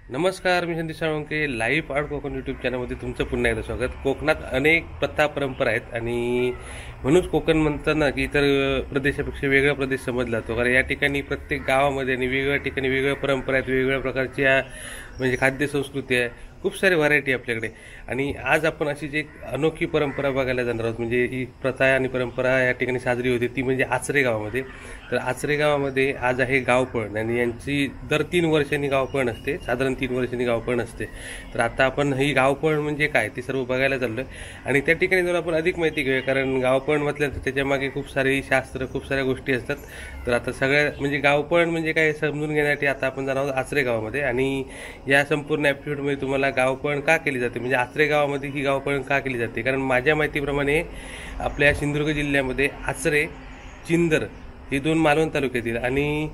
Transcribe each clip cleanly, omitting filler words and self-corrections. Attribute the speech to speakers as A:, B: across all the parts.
A: नमस्कार, मी Sandeep Salunkhe. Live art Konkan YouTube चॅनलमध्ये तुमचं पुन्हा एकदा स्वागत. कोकणात अनेक प्रथा परंपरा आहेत आणि म्हणूनच कोकण म्हणताना की इतर प्रदेशापेक्षा वेगळा प्रदेश समजला जातो. कारण या ठिकाणी प्रत्येक गावामध्ये आणि वेगवेगळ्या ठिकाणी वेगवेगळ्या परंपरा आहेत, वेगवेगळ्या प्रकारच्या म्हणजे खाद्य संस्कृती आहे, खूप सारी व्हरायटी आपल्याकडे. आणि आज आपण अशीच एक अनोखी परंपरा बघायला जाणार आहोत. म्हणजे ही प्रथा आणि परंपरा या ठिकाणी साजरी होते, ती म्हणजे आचरे गावामध्ये. तर आचरे गावामध्ये आज आहे गावपळण आणि यांची दर 3 वर्षांनी गावपळण असते, साधारण 3 वर्षांनी गावपळण असते. तर आता आपण ही गावपळण म्हणजे काय ते सर्व बघायला चाललो आहे आणि त्या ठिकाणी जर आपण अधिक माहिती घेऊया. कारण गावपळण म्हटलं तर त्याच्यामागे खूप सारी शास्त्र, खूप साऱ्या गोष्टी असतात. तर आता सगळ्या म्हणजे गावपळण म्हणजे काय समजून घेण्यासाठी आता आपण जाणार आहोत आचरे गावामध्ये. आणि या संपूर्ण एपिसोडमध्ये तुम्हाला गावपळण का केली जाते, म्हणजे आचरे गावामध्ये ही गावपळण का केली जाते. कारण माझ्या माहितीप्रमाणे आपल्या सिंधुदुर्ग जिल्ह्यामध्ये आचरे, चिंदर हे 2 मालवण तालुक्यातील आणि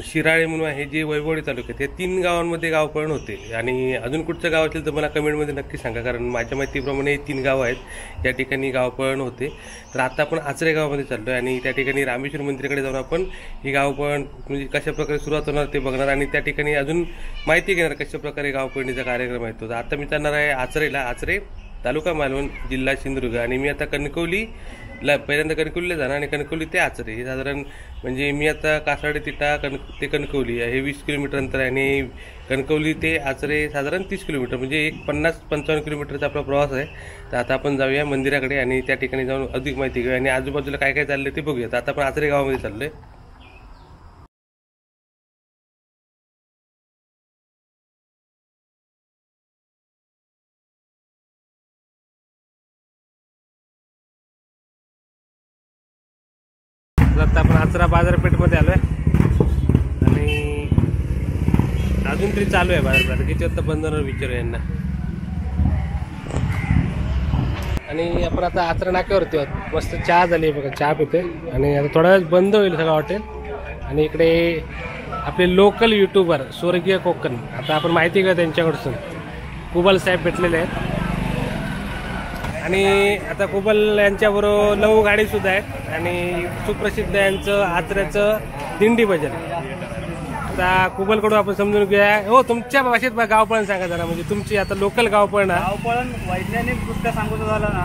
A: शिराळे म्हणून आहे जे वैभववाडी तालुक्यात, या 3 गावांमध्ये गावपळण होते. आणि अजून कुठचं गाव असेल तर मला कमेंटमध्ये नक्की सांगा, कारण माझ्या माहितीप्रमाणे 3 गावं आहेत या ठिकाणी गावपळण होते. तर आता आपण आचरे गावामध्ये चाललो आहे आणि त्या ठिकाणी रामेश्वर मंदिराकडे जाऊन आपण ही गावपळण म्हणजे कशा प्रकारे सुरुवात होणार ते बघणार आणि त्या ठिकाणी अजून माहिती घेणार कशा प्रकारे गावपळणीचा कार्यक्रम आहे तो. आता मी जाणार आहे आचरेला, आचरे तालुका मालवण, जिल्हा सिंधुदुर्ग. आणि मी आता कणकवलीला पहिल्यांदा कणकवलीला जाणार आणि कणकवली ते आचरे हे साधारण म्हणजे मी आता कासाडे तिटा ते कणकवली हे 20 किलोमीटर अंतर आहे आणि कणकवली ते आचरे साधारण 30 किलोमीटर म्हणजे एक 50-55 किलोमीटरचा आपला प्रवास आहे. तर आता आपण जाऊया मंदिराकडे आणि त्या ठिकाणी जाऊन अधिक माहिती घेऊया आणि आजूबाजूला काय काय चाललंय ते बघूया. आता आपण आचरे गावामध्ये चाललोय. आता आपण आचरा बाजारपेठमध्ये आलोय आणि अजून तरी चालू आहे बाजारपेठ. किती वाजता बंद होणार विचारूया यांना. आणि आपण आता आचरा नाक्यावरती आहोत. मस्त चहा झाली बघा, चहा पितोय आणि आता थोड्या वेळ बंद होईल सगळं हॉटेल. आणि इकडे आपले लोकल युट्यूबर स्वर्गीय कोकण, आता आपण माहिती घेऊया त्यांच्याकडून. कुबल साहेब भेटलेले आहेत आणि आता कुबल यांच्याबरोबर लव गाडी सुद्धा आहेत आणि सुप्रसिद्ध यांचं आचऱ्याचं दिंडी भजन. आता कुबलकडून आपण समजून घेऊया. हो, तुमच्या भाषेत गावपळण सांगा जरा, म्हणजे तुमची आता लोकल गावपळण.
B: गावपळण वैज्ञानिक दृष्ट्या सांगतो झालं ना,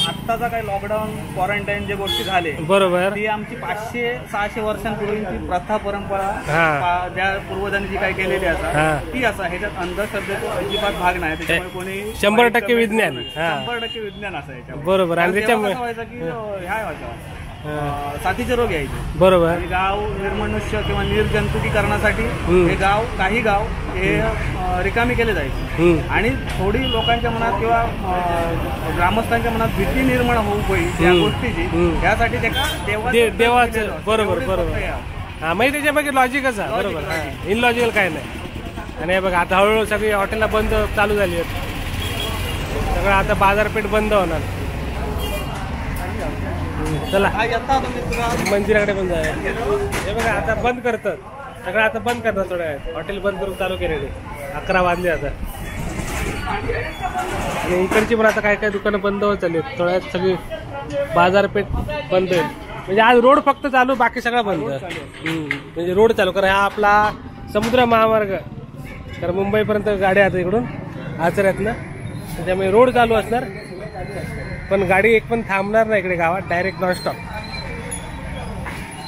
B: आत्ताचा काही लॉकडाऊन, क्वारंटाईन जे गोष्टी झाले
A: बरोबर,
B: ती आमची 500-600 वर्षांपूर्वीची प्रथा परंपरा ज्या पूर्वजांनी जी काही केलेली असतात ती असा. ह्याच्यात अंधश्रद्धेचा अजिबात भाग नाही. त्याच्यामुळे कोणी
A: 100% विज्ञान,
B: 100% विज्ञान असायचं.
A: बरोबर. आणि त्याच्यामुळे
B: व्हायचं की ह्या व्हायचं साथीचे रोग यायचे.
A: बरोबर.
B: गाव निर्मनुष्य किंवा निर्जंतुकीकरणासाठी हे गाव, काही गाव हे रिकामी केले जायचे आणि थोडी लोकांच्या मनात किंवा ग्रामस्थांच्या मनात भीती निर्माण होऊ होईल या गोष्टीची, यासाठी
A: देवाचं. बरोबर बरोबर. हा, म्हणजे त्याच्यापैकी लॉजिकच आहे. बरोबर, इनलॉजिकल काय नाही. आणि बघा आता हळूहळू सगळी हॉटेलला बंद चालू झाली आहेत, सगळं आता बाजारपेठ बंद होणार. चला मंदिराकडे पण जाऊया. हे बघा आता बंद करतात सगळं, आता बंद करतात थोड्या वेळात. हॉटेल बंद करून चालू केलेले 11 वाजले आता. आणि इकडची पण आता काय काय दुकानं बंद होत चालली आहेत. थोड्या वेळात सगळी बाजारपेठ बंद होईल. म्हणजे आज रोड फक्त चालू, बाकी सगळं बंद. म्हणजे रोड चालू, कारण हा आपला समुद्र महामार्ग, कारण मुंबईपर्यंत गाड्या आता इकडून आचऱ्यातनं, त्याच्यामुळे रोड चालू असणार. पण गाडी एक पण थांबणार नाही इकडे गावात, डायरेक्ट नॉनस्टॉप.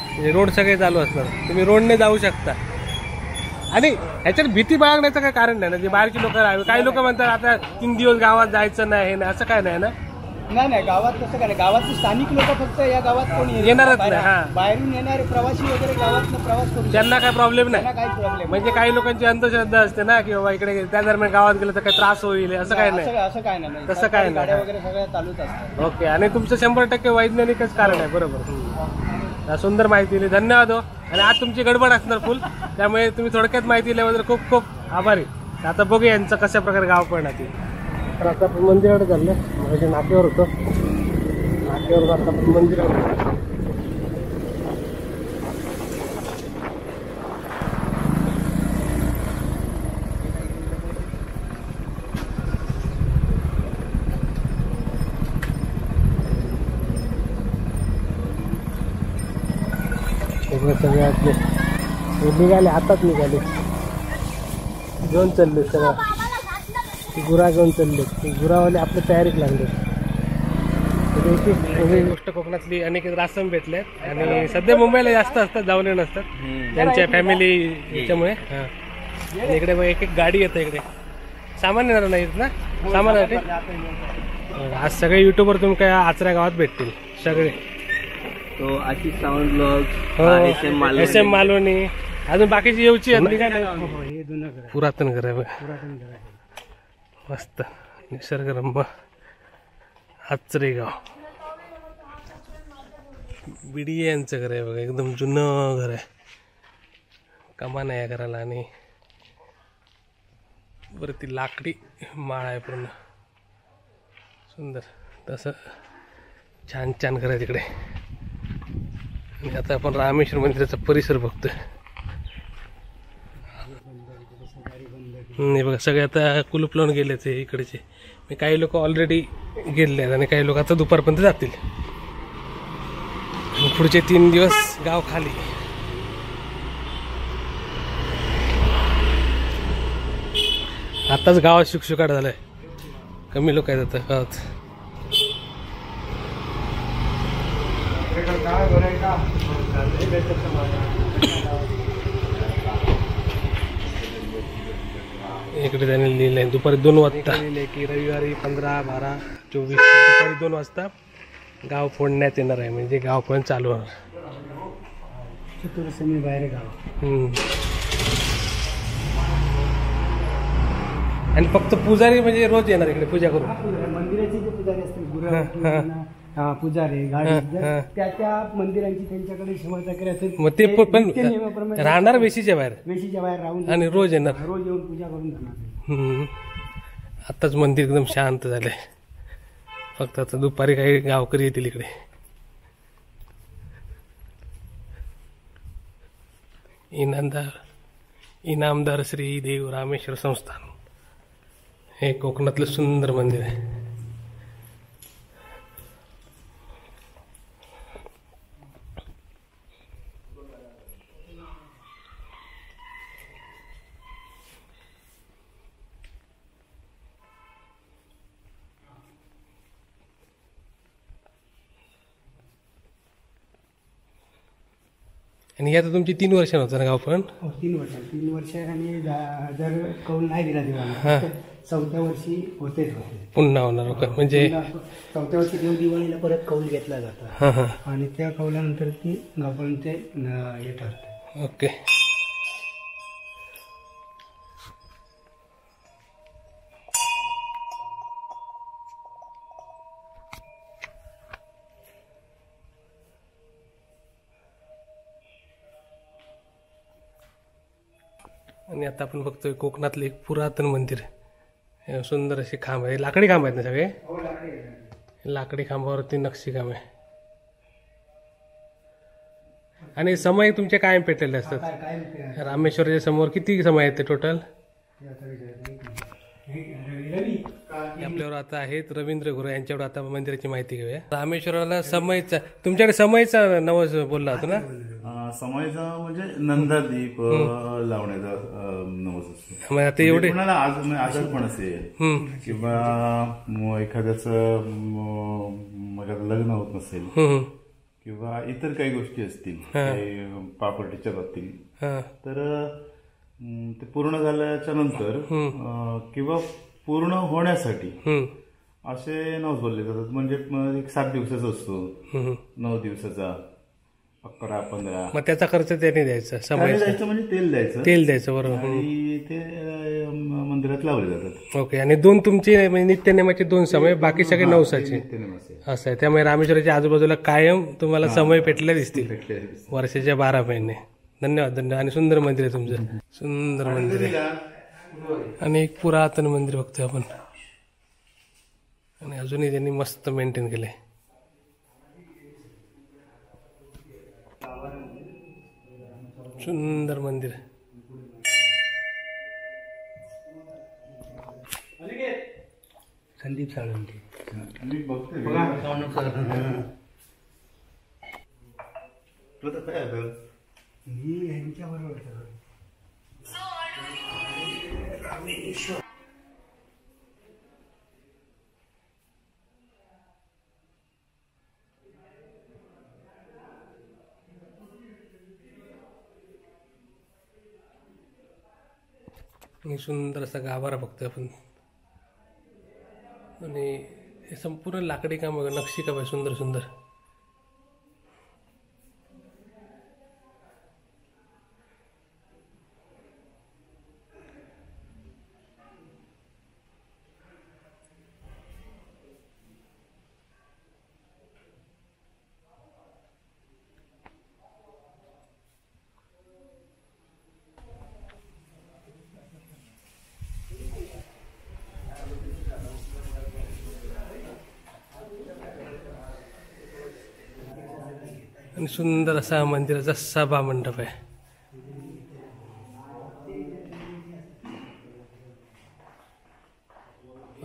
A: म्हणजे रोड सगळे चालू असणार, तुम्ही रोडने जाऊ शकता. आणि ह्याच्यात भीती बाळगण्याचं काही कारण नाही ना. जे बाहेरची लोक, काही लोक म्हणतात आता 3 दिवस गावात जायचं नाही, हे नाही, असं काय नाही ना.
B: नाही, गावात तसं काय नाही. गावातले स्थानिक लोक फक्त या गावात कोणी
A: येणारच नाही.
B: बाहेरून येणारे प्रवासी वगैरे गावात प्रवास करू,
A: त्यांना काय प्रॉब्लेम नाही.
B: काही प्रॉब्लेम
A: म्हणजे काही लोकांची अंधश्रद्धा असते ना की बाबा इकडे त्या दरम्यान गावात गेलं तर काही त्रास होईल, असं काय नाही.
B: असं काय नाही,
A: तसं काय नाही.
B: गाड्या वगैरे सगळ्या चालूच असतात.
A: ओके. आणि तुमचं 100% वैज्ञानिकच कारण आहे. बरोबर. सुंदर माहिती दिली, धन्यवाद हो. आणि आज तुमची गडबड असणार फुल, त्यामुळे तुम्ही थोडक्यात माहिती दिल्याबद्दल खूप खूप आभारी. आता बघूया यांचं कशा प्रकारे गाव पळणार ते. तर आता आपण मंदिराकडे चाललं, म्हणजे नाक्यावर होतो. रस्त्यावर आता आपण मंदिर सगळे आपले निघाले, आताच निघाले, घेऊन चालले सगळं, गुरा घेऊन चालले, गुरावाले आपल्या तयारीत लागले. गोष्ट कोकणातली अनेक रासम भेटल्यात आणि सध्या मुंबईला जास्त असतात, जाऊन नसतात त्यांच्या फॅमिली याच्यामुळे. आणि इकडे मग एक एक गाडी येतं, इकडे सामान येणार नाहीत ना, सामान आज सगळे युट्यूबवर तुम्ही काय आचऱ्या गावात भेटतील सगळे.
B: तो Ashish Sawant blog,
A: S M Malvani, अजून बाकीची येऊची पुरातन घर आहे बघा, मस्त निसर्गरम्य आचरे गाव. बिडिये यांचं घर आहे बघा, एकदम जुनं घर आहे, कमान आहे या घराला. आणि वरती लाकडी माळ आहे पूर्ण, सुंदर तसं छान छान घर आहे तिकडे. आणि आता आपण रामेश्वर मंदिराचा परिसर बघतोय. नाही बघा, सगळे आता कुलूप लावून गेले ते इकडचे. काही लोक ऑलरेडी गेले आहेत आणि काही लोक आता दुपारपर्यंत जातील. पुढचे 3 दिवस गाव खाली. आताच गावात शुकशुकाट झालाय, कमी लोक आहेत आता गावात. इकडे त्याने लिहिलंय दुपारी 2 वाजता लिहिलंय की रविवारी 15, 12, 24 दुपारी 2 वाजता गाव फोडण्यात येणार आहे, म्हणजे गाव पण चालू होणार. चतुर्समी बाहेर गाव. आणि फक्त पुजारी म्हणजे रोज येणार इकडे पूजा करून.
B: मंदिराची जे पुजारी असतील, पुजारी गाडी त्या मंदिरांची त्यांच्याकडे सेवाचाकरी असेल,
A: मग ते पण राहणार वेशीच्या बाहेर
B: राहून
A: आणि रोज येणार,
B: रोज येऊन पूजा करून जाणार.
A: आताच मंदिर एकदम शांत झालंय, फक्त आता दुपारी काही गावकरी येतील इकडे. इनामदार श्री देव रामेश्वर संस्थान हे कोकणातलं सुंदर मंदिर आहे. आणि आता तुमची 3 वर्ष होतं ना गाव पण?
B: 3 वर्ष आणि जर कौल नाही दिला दिवाळीला 4थ्या वर्षी होते
A: पुन्हा होणार म्हणजे
B: 4थ्या वर्षी दिवाळीला परत कौल घेतला जातो आणि त्या कौलानंतर ती गावपर्यंत हे ठरते.
A: ओके. आणि आता आपण बघतोय कोकणातलं एक पुरातन मंदिर, सुंदर असे खांब आहे, लाकडी खांब आहेत ना सगळे, लाकडी खांबावरती नक्षीकाम आहे. आणि समय तुमचे कायम पेटलेले असतात. रामेश्वरच्या समोर किती समय आहेत ते टोटल? आपल्यावर आता आहेत रवींद्र गुरु, यांच्यावर आता मंदिराची माहिती घेऊया. रामेश्वराला समयचा, तुमच्याकडे समयचा नवस बोलला होता ना?
C: समयचा म्हणजे नंदादीप लावण्याचा नवस असतो.
A: आता एवढे
C: कोणाला आजार पण असेल किंवा एखाद्याच लग्न होत नसेल किंवा इतर काही गोष्टी असतील प्रॉपर्टीच्या बाबतीत, तर ते पूर्ण झाल्याच्या नंतर किंवा पूर्ण होण्यासाठी असे नवस बोलले जातात. म्हणजे एक 7 दिवसाचा असतो, 9 दिवसाचा, 11, 15.
A: मग त्याचा खर्च त्याने द्यायचा, समय
C: द्यायचं म्हणजे
A: तेल द्यायचं बरोबर.
C: आणि ते मंदिरात लावले जातात.
A: ओके. आणि 2 तुमचे नित्यनेमाचे 2 समय, बाकी सगळे नवसाचे असं आहे. त्यामुळे रामेश्वराच्या आजूबाजूला कायम तुम्हाला समय पेटले दिसतील वर्षाच्या 12 महिने. धन्यवाद. आणि सुंदर मंदिर आहे तुमचं, सुंदर मंदिर आहे. आणि एक पुरातन मंदिर बघतोय आपण, आणि अजूनही त्यांनी मस्त मेंटेन केलंय. सुंदर मंदिर.
B: संदीप साळुंके
C: मी बघतोय
B: मी यांच्याबरोबर
A: आणि सुंदर असा गाभारा बघतोय आपण. आणि हे संपूर्ण लाकडी काम बघा, नक्षी काम आहे सुंदर सुंदर. आणि सुंदर असा मंदिराचा सभा मंडप आहे.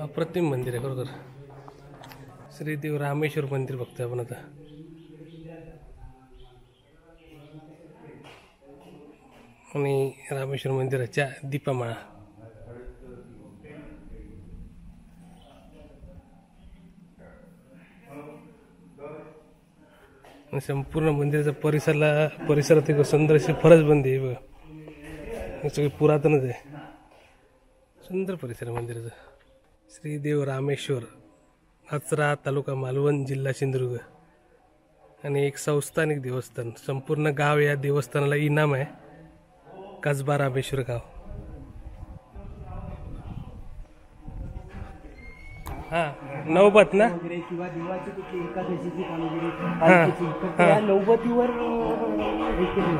A: अप्रतिम मंदिर आहे खरोखर. श्रीदेव रामेश्वर मंदिर बघतोय आपण आता. आणि रामेश्वर मंदिराच्या दीपमाळा. संपूर्ण मंदिराचा परिसरात एक सुंदर अशी फरसबंदी आहे बघा. हे सगळे पुरातनच आहे. सुंदर परिसर मंदिराचा. श्रीदेव रामेश्वर, आचरा, तालुका मालवण, जिल्हा सिंधुदुर्ग. आणि एक संस्थानिक देवस्थान. संपूर्ण गाव या देवस्थानाला इनाम आहे. कसबा रामेश्वर गाव. हा नौबत ना
B: किंवा देवाची कुठली एकादशीची कामगिरी पालखीची, तर त्या नौबतीवर हे केलं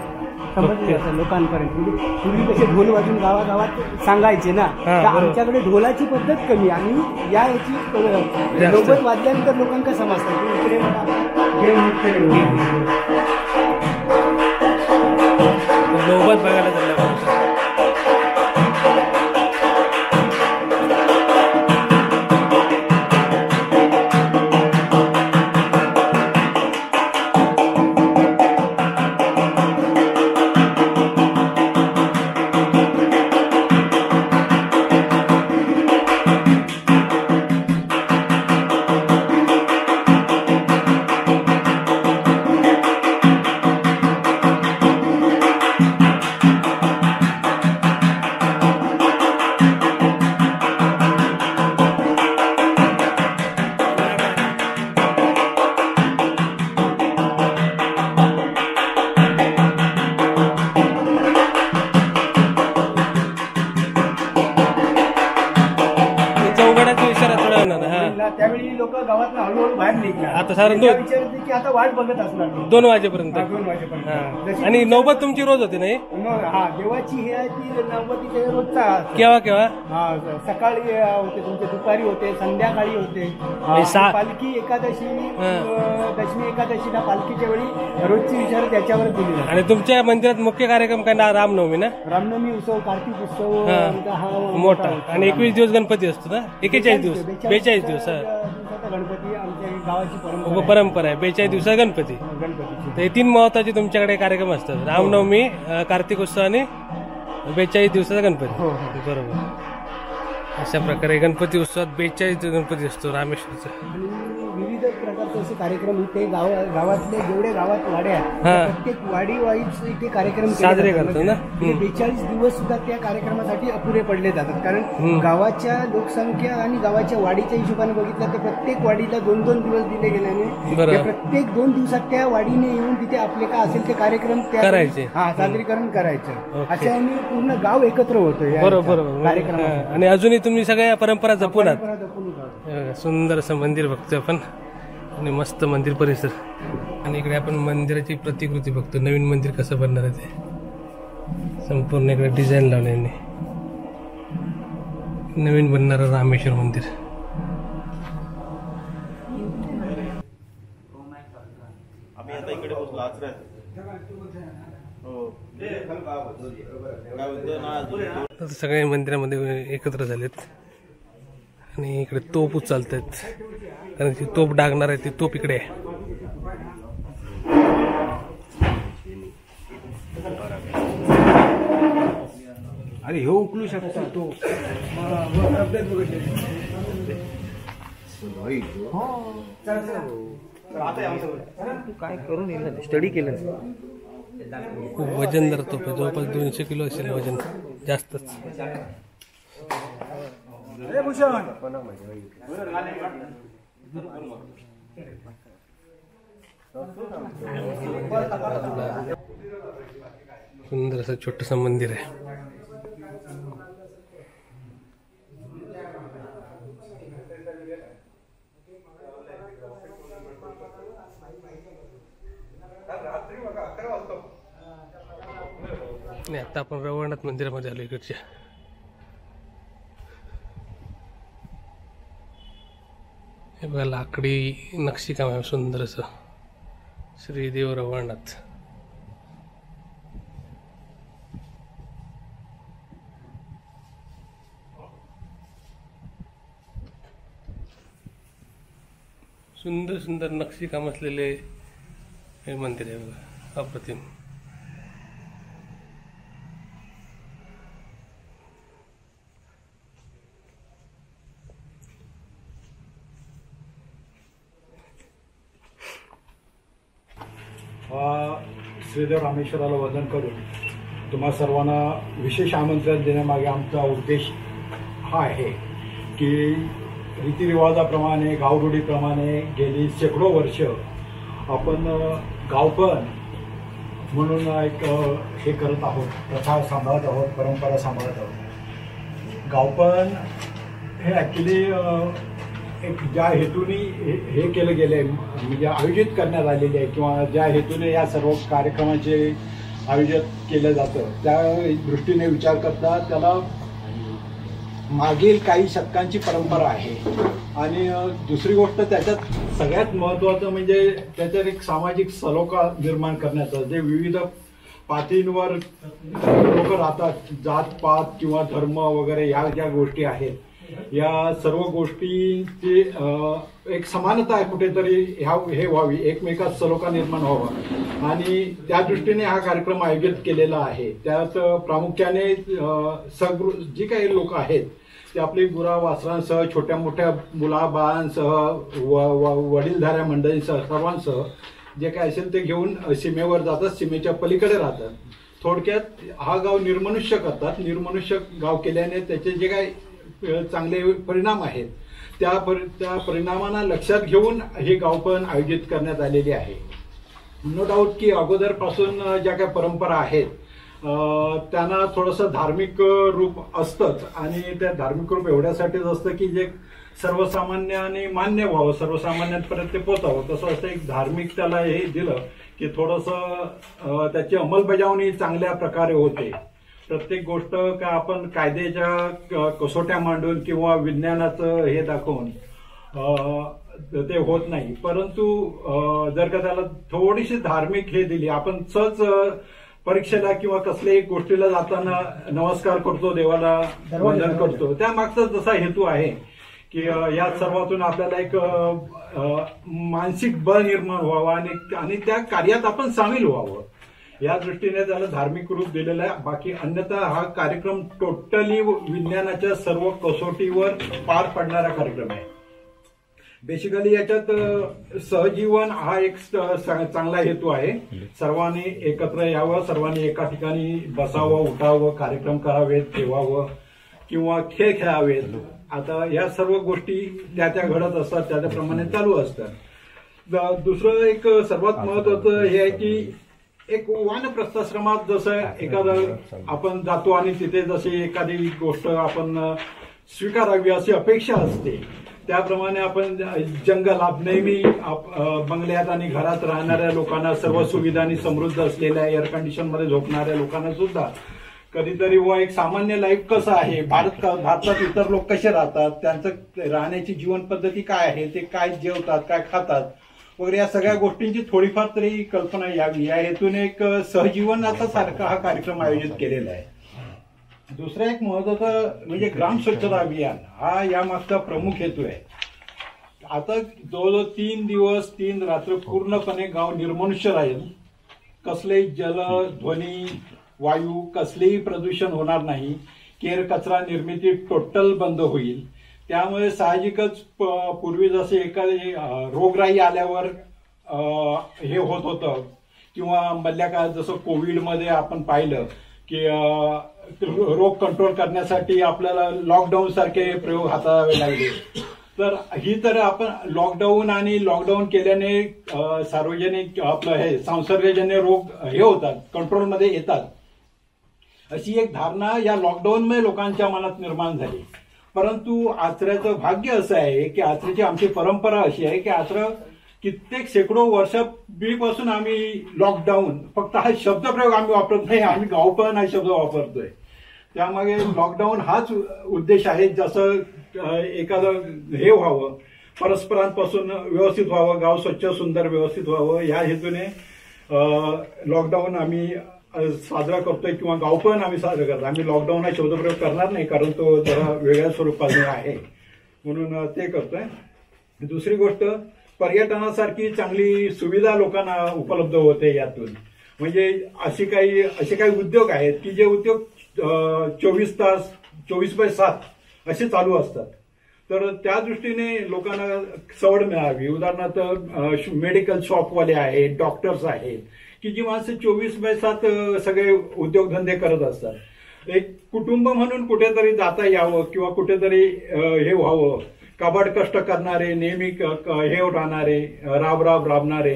B: समजलं जातं लोकांपर्यंत. म्हणजे पूर्वी कसे ढोल वाजून गावागावात सांगायचे ना, तर आमच्याकडे ढोलाची पद्धत कमी आणि याची नौबत वाजल्यानंतर लोकांना समजतं की इकडे
A: नौबत बघायला चाललं.
B: त्यावेळी लोक गावातून हळूहळू बाहेर निघणार.
A: आता साधारण
B: विचारते की आता वाट बघत असणार
A: 2 वाजेपर्यंत.
B: 2 वाजेपर्यंत.
A: आणि नौबत तुमची रोज होती नाही?
B: हा देवाची हे आहे ती नौबतीचे रोजचा.
A: केव्हा केव्हा?
B: हा सकाळी होते, तुमचे दुपारी होते, संध्याकाळी होते. पालखी एकादशी, दशमी एकादशीला पालखीच्या वेळी रोजची विचार त्याच्यावर दिली.
A: आणि तुमच्या मंदिरात मुख्य कार्यक्रम काय? रामनवमी ना?
B: रामनवमी उत्सव, कार्तिक उत्सव हा
A: मोठा. आणि 21 दिवस गणपती असतो ना? 41 दिवस 42 दिवस
B: गणपती आमच्या गावाची
A: परंपरा आहे. 42 दिवसात गणपती. ते 3 महत्वाचे तुमच्याकडे कार्यक्रम असतात: रामनवमी, कार्तिक उत्सव आणि 42 दिवसाचा गणपती. बरोबर. अशा प्रकारे गणपती उत्सवात 42 गणपती असतो रामेश्वरचा.
B: विविध प्रकारचे असे कार्यक्रम इथे गावातले जेवढे गावात वाड्या आहेत प्रत्येक वाडी वाईज इथे कार्यक्रम
A: साजरे करतात ना.
B: 42 दिवस सुद्धा त्या कार्यक्रमासाठी अपुरे पडले जातात. कारण गावाच्या लोकसंख्या आणि गावाच्या वाडीच्या हिशोबाने बघितलं तर प्रत्येक वाडीला 2-2 दिवस दिले गेल्याने प्रत्येक 2 दिवसात त्या वाडीने येऊन तिथे आपले काय असेल ते कार्यक्रम करायचे, सादरीकरण करायचं. अशा पूर्ण गाव एकत्र होतं
A: बरोबर कार्यक्रम. आणि अजूनही तुम्ही सगळ्या परंपरा जपून सुंदर असं मंदिर बघतोय आपण. आणि मस्त मंदिर परिसर. आणि इकडे आपण मंदिराची प्रतिकृती बघतो. नवीन मंदिर कसं बनणार आहे ते संपूर्ण इकडे डिझाईन लावल्याने. नवीन बनणारं रामेश्वर मंदिर.
C: आम्ही आता इकडे पोहोचलो आचऱ्यात.
A: आता सगळे मंदिरामध्ये एकत्र झालेत आणि इकडे तोप उचलतात, कारण ती तोप डागणार आहे ती तोप इकडे आहे.
B: अरे हो उकलू शकतो तो काय करून येईल स्टडी केलं.
A: खूप वजनदार तोप आहे, जवळपास 200 किलो असेल वजन, जास्तच. सुंदर असं छोटस मंदिर आहे. आणि आता आपण रवळनाथ मंदिरामध्ये आलो इकडच्या. हे बघा लाकडी नक्षीकाम आहे सुंदर असं, श्रीदेव रवळनाथ. सुंदर सुंदर नक्षीकाम असलेले हे मंदिर आहे बघा, अप्रतिम.
D: श्रीदेव रामेश्वराला वंदन करून तुम्हा सर्वांना विशेष आमंत्रण देण्यामागे आमचा उद्देश हा आहे की रीतिरिवाजाप्रमाणे गावरूढीप्रमाणे गेली शेकडो वर्ष आपण गावपण म्हणून एक हे करत आहोत, प्रथा सांभाळत आहोत, परंपरा सांभाळत आहोत. गावपण हे ॲक्च्युली एक ज्या हेतूने हे केलं गेलं आहे, म्हणजे आयोजित करण्यात आलेले आहे किंवा ज्या हेतूने या सर्व कार्यक्रमाचे आयोजित केलं जातं त्या दृष्टीने विचार करता त्याला मागील काही शतकांची परंपरा आहे. आणि दुसरी गोष्ट त्याच्यात सगळ्यात महत्त्वाचं म्हणजे त्याच्यात एक सामाजिक सलोखा निर्माण करण्याचा, जे विविध पातळींवर लोक राहतात, जातपात किंवा धर्म वगैरे या ज्या गोष्टी आहेत, या सर्व गोष्टींची एक समानता कुठेतरी हे व्हावी, एकमेकात सलोखा निर्माण व्हावा आणि त्या दृष्टीने हा कार्यक्रम आयोजित केलेला आहे. त्यात प्रामुख्याने जी काही लोक आहेत ते आपली गुरा वासरांसह, छोट्या मोठ्या मुलाबाळांसह, वडीलधाऱ्या मंडळींसह, सर्वांसह जे काय असेल ते घेऊन सीमेवर जातात, सीमेच्या पलीकडे राहतात. थोडक्यात हा गाव निर्मनुष्य करतात. निर्मनुष्य गाव केल्याने त्याचे जे काही चांगले परिणाम आहेत त्या परिणामांना लक्षात घेऊन हे गावपण आयोजित करण्यात आलेले आहे. नो डाऊट की अगोदरपासून ज्या काही परंपरा आहेत त्यांना थोडंसं धार्मिक रूप असतंच आणि त्या धार्मिक रूप एवढ्यासाठीच असतं की जे सर्वसामान्याने मान्य व्हावं, सर्वसामान्यांपर्यंत ते पोचावं. तसं असं एक धार्मिक त्याला हे दिलं की थोडंसं त्याची अंमलबजावणी चांगल्या प्रकारे होते. प्रत्येक गोष्ट का आपण कायद्याच्या कसोट्या मांडून किंवा विज्ञानाचं हे दाखवून ते होत नाही, परंतु जर का त्याला थोडीशी धार्मिक हे दिली, आपण सहज परीक्षेला किंवा कसल्याही गोष्टीला जाताना नमस्कार करतो, देवाला वंदन करतो, त्यामागचा जसा हेतू आहे की या सर्वातून आपल्याला एक मानसिक बळ निर्माण व्हावं आणि त्या कार्यात आपण सामील व्हावं, या दृष्टीने त्याला धार्मिक रूप दिलेलं आहे. बाकी अन्यथा हा कार्यक्रम टोटली विज्ञानाच्या सर्व कसोटीवर पार पडणारा कार्यक्रम आहे. बेसिकली याच्यात सहजीवन हा एक चांगला हेतू आहे. सर्वांनी एकत्र यावं, सर्वांनी एका ठिकाणी बसावं, उठावं, कार्यक्रम करावेत, ठेवावं किंवा खेळ खेळावेत. आता या सर्व गोष्टी त्या घडत असतात, त्याप्रमाणे चालू असतात. दुसरं एक सर्वात महत्वाचं हे आहे की एक वानप्रस्थाश्रमात जसं एखादं आपण जातो आणि तिथे जशी एखादी गोष्ट आपण स्वीकारावी अशी अपेक्षा असते, त्याप्रमाणे आपण जंगलात नेहमी बंगल्यात आणि घरात राहणाऱ्या लोकांना, सर्व सुविधांनी समृद्ध असलेल्या एअर कंडिशन मध्ये झोपणाऱ्या लोकांना सुद्धा कधीतरी व एक सामान्य लाईफ कसं आहे, भारतात इतर लोक कसे राहतात, त्यांचं राहण्याची जीवन पद्धती काय आहे, ते काय जेवतात, काय खातात वगैरे या सगळ्या गोष्टींची थोडीफार तरी कल्पना यावी या हेतून एक सहजीवनाचा सारखा हा कार्यक्रम आयोजित केलेला आहे. दुसरा एक महत्वाचा म्हणजे ग्राम स्वच्छता अभियान हा यामागचा प्रमुख हेतू आहे. आता जवळजवळ 3 दिवस 3 रात्र पूर्णपणे गाव निर्मनुष्य राहील. कसलेही जल ध्वनी वायू कसलेही प्रदूषण होणार नाही. केर कचरा निर्मिती टोटल बंद होईल. त्यामुळे साहजिकच पूर्वी जसे एखादी रोगराई आल्यावर हे होत होतं किंवा मधल्या काळात जसं कोविडमध्ये आपण पाहिलं की रोग कंट्रोल करण्यासाठी आपल्याला लॉकडाऊन सारखे प्रयोग हाताळावे लागले. तर ही तर आपण लॉकडाऊन आणि लॉकडाऊन केल्याने सार्वजनिक आपलं हे संसर्गजन्य रोग हे होतात कंट्रोलमध्ये येतात अशी एक धारणा या लॉकडाऊनमुळे लोकांच्या मनात निर्माण झाली. परंतु आचऱ्याचं भाग्य असं आहे की आचऱ्याची आमची परंपरा अशी आहे की आचरा कित्येक शेकडो वर्षापूर्वीपासून आम्ही लॉकडाऊन फक्त हा शब्दप्रयोग आम्ही वापरत नाही, आम्ही गावपण हा शब्द वापरतोय. त्यामागे लॉकडाऊन हाच उद्देश आहे. जसं एखादं हे व्हावं परस्परांपासून व्यवस्थित व्हावं, गाव स्वच्छ सुंदर व्यवस्थित व्हावं या हेतूने लॉकडाऊन आम्ही साजरा करतोय किंवा गावपण आम्ही साजरा करतो. आम्ही लॉकडाऊन हा शब्दप्रयोग करणार नाही कारण तो जरा वेगळ्या स्वरूपाचा आहे म्हणून ते करतोय. दुसरी गोष्ट पर्यटनासारखी चांगली सुविधा लोकांना उपलब्ध होते यातून. म्हणजे असे काही उद्योग आहेत की जे उद्योग 24 तास 24/7 असे चालू असतात. तर त्या दृष्टीने लोकांना सवड मिळावी. उदाहरणार्थ मेडिकल शॉपवाले आहेत, डॉक्टर्स आहेत की जी माणसं 24/7 सगळे उद्योगधंदे करत असतात. एक कुटुंब म्हणून कुठेतरी जाता यावं किंवा कुठेतरी हे व्हावं. काबाड कष्ट करणारे नेहमी हे राहणारे राबणारे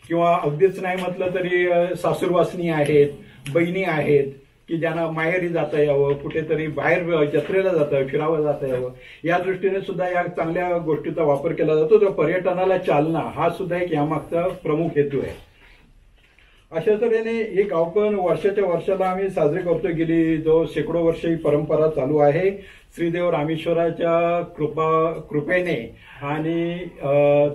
D: किंवा अगदीच नाही म्हटलं तरी सासूरवासनी आहेत, बहिणी आहेत की ज्यांना माहेरी जाता यावं, कुठेतरी बाहेर जत्रेला जाता फिरावं जाता यावं या दृष्टीने सुद्धा या चांगल्या गोष्टीचा वापर केला जातो. तर पर्यटनाला चालना हा सुद्धा एक यामागचा प्रमुख हेतू आहे. अशा तऱ्हेने हे गावपण वर्षाच्या वर्षाला आम्ही साजरे करतो. गेली जो शेकडो वर्ष ही परंपरा चालू आहे. श्रीदेव रामेश्वराच्या कृपेने आणि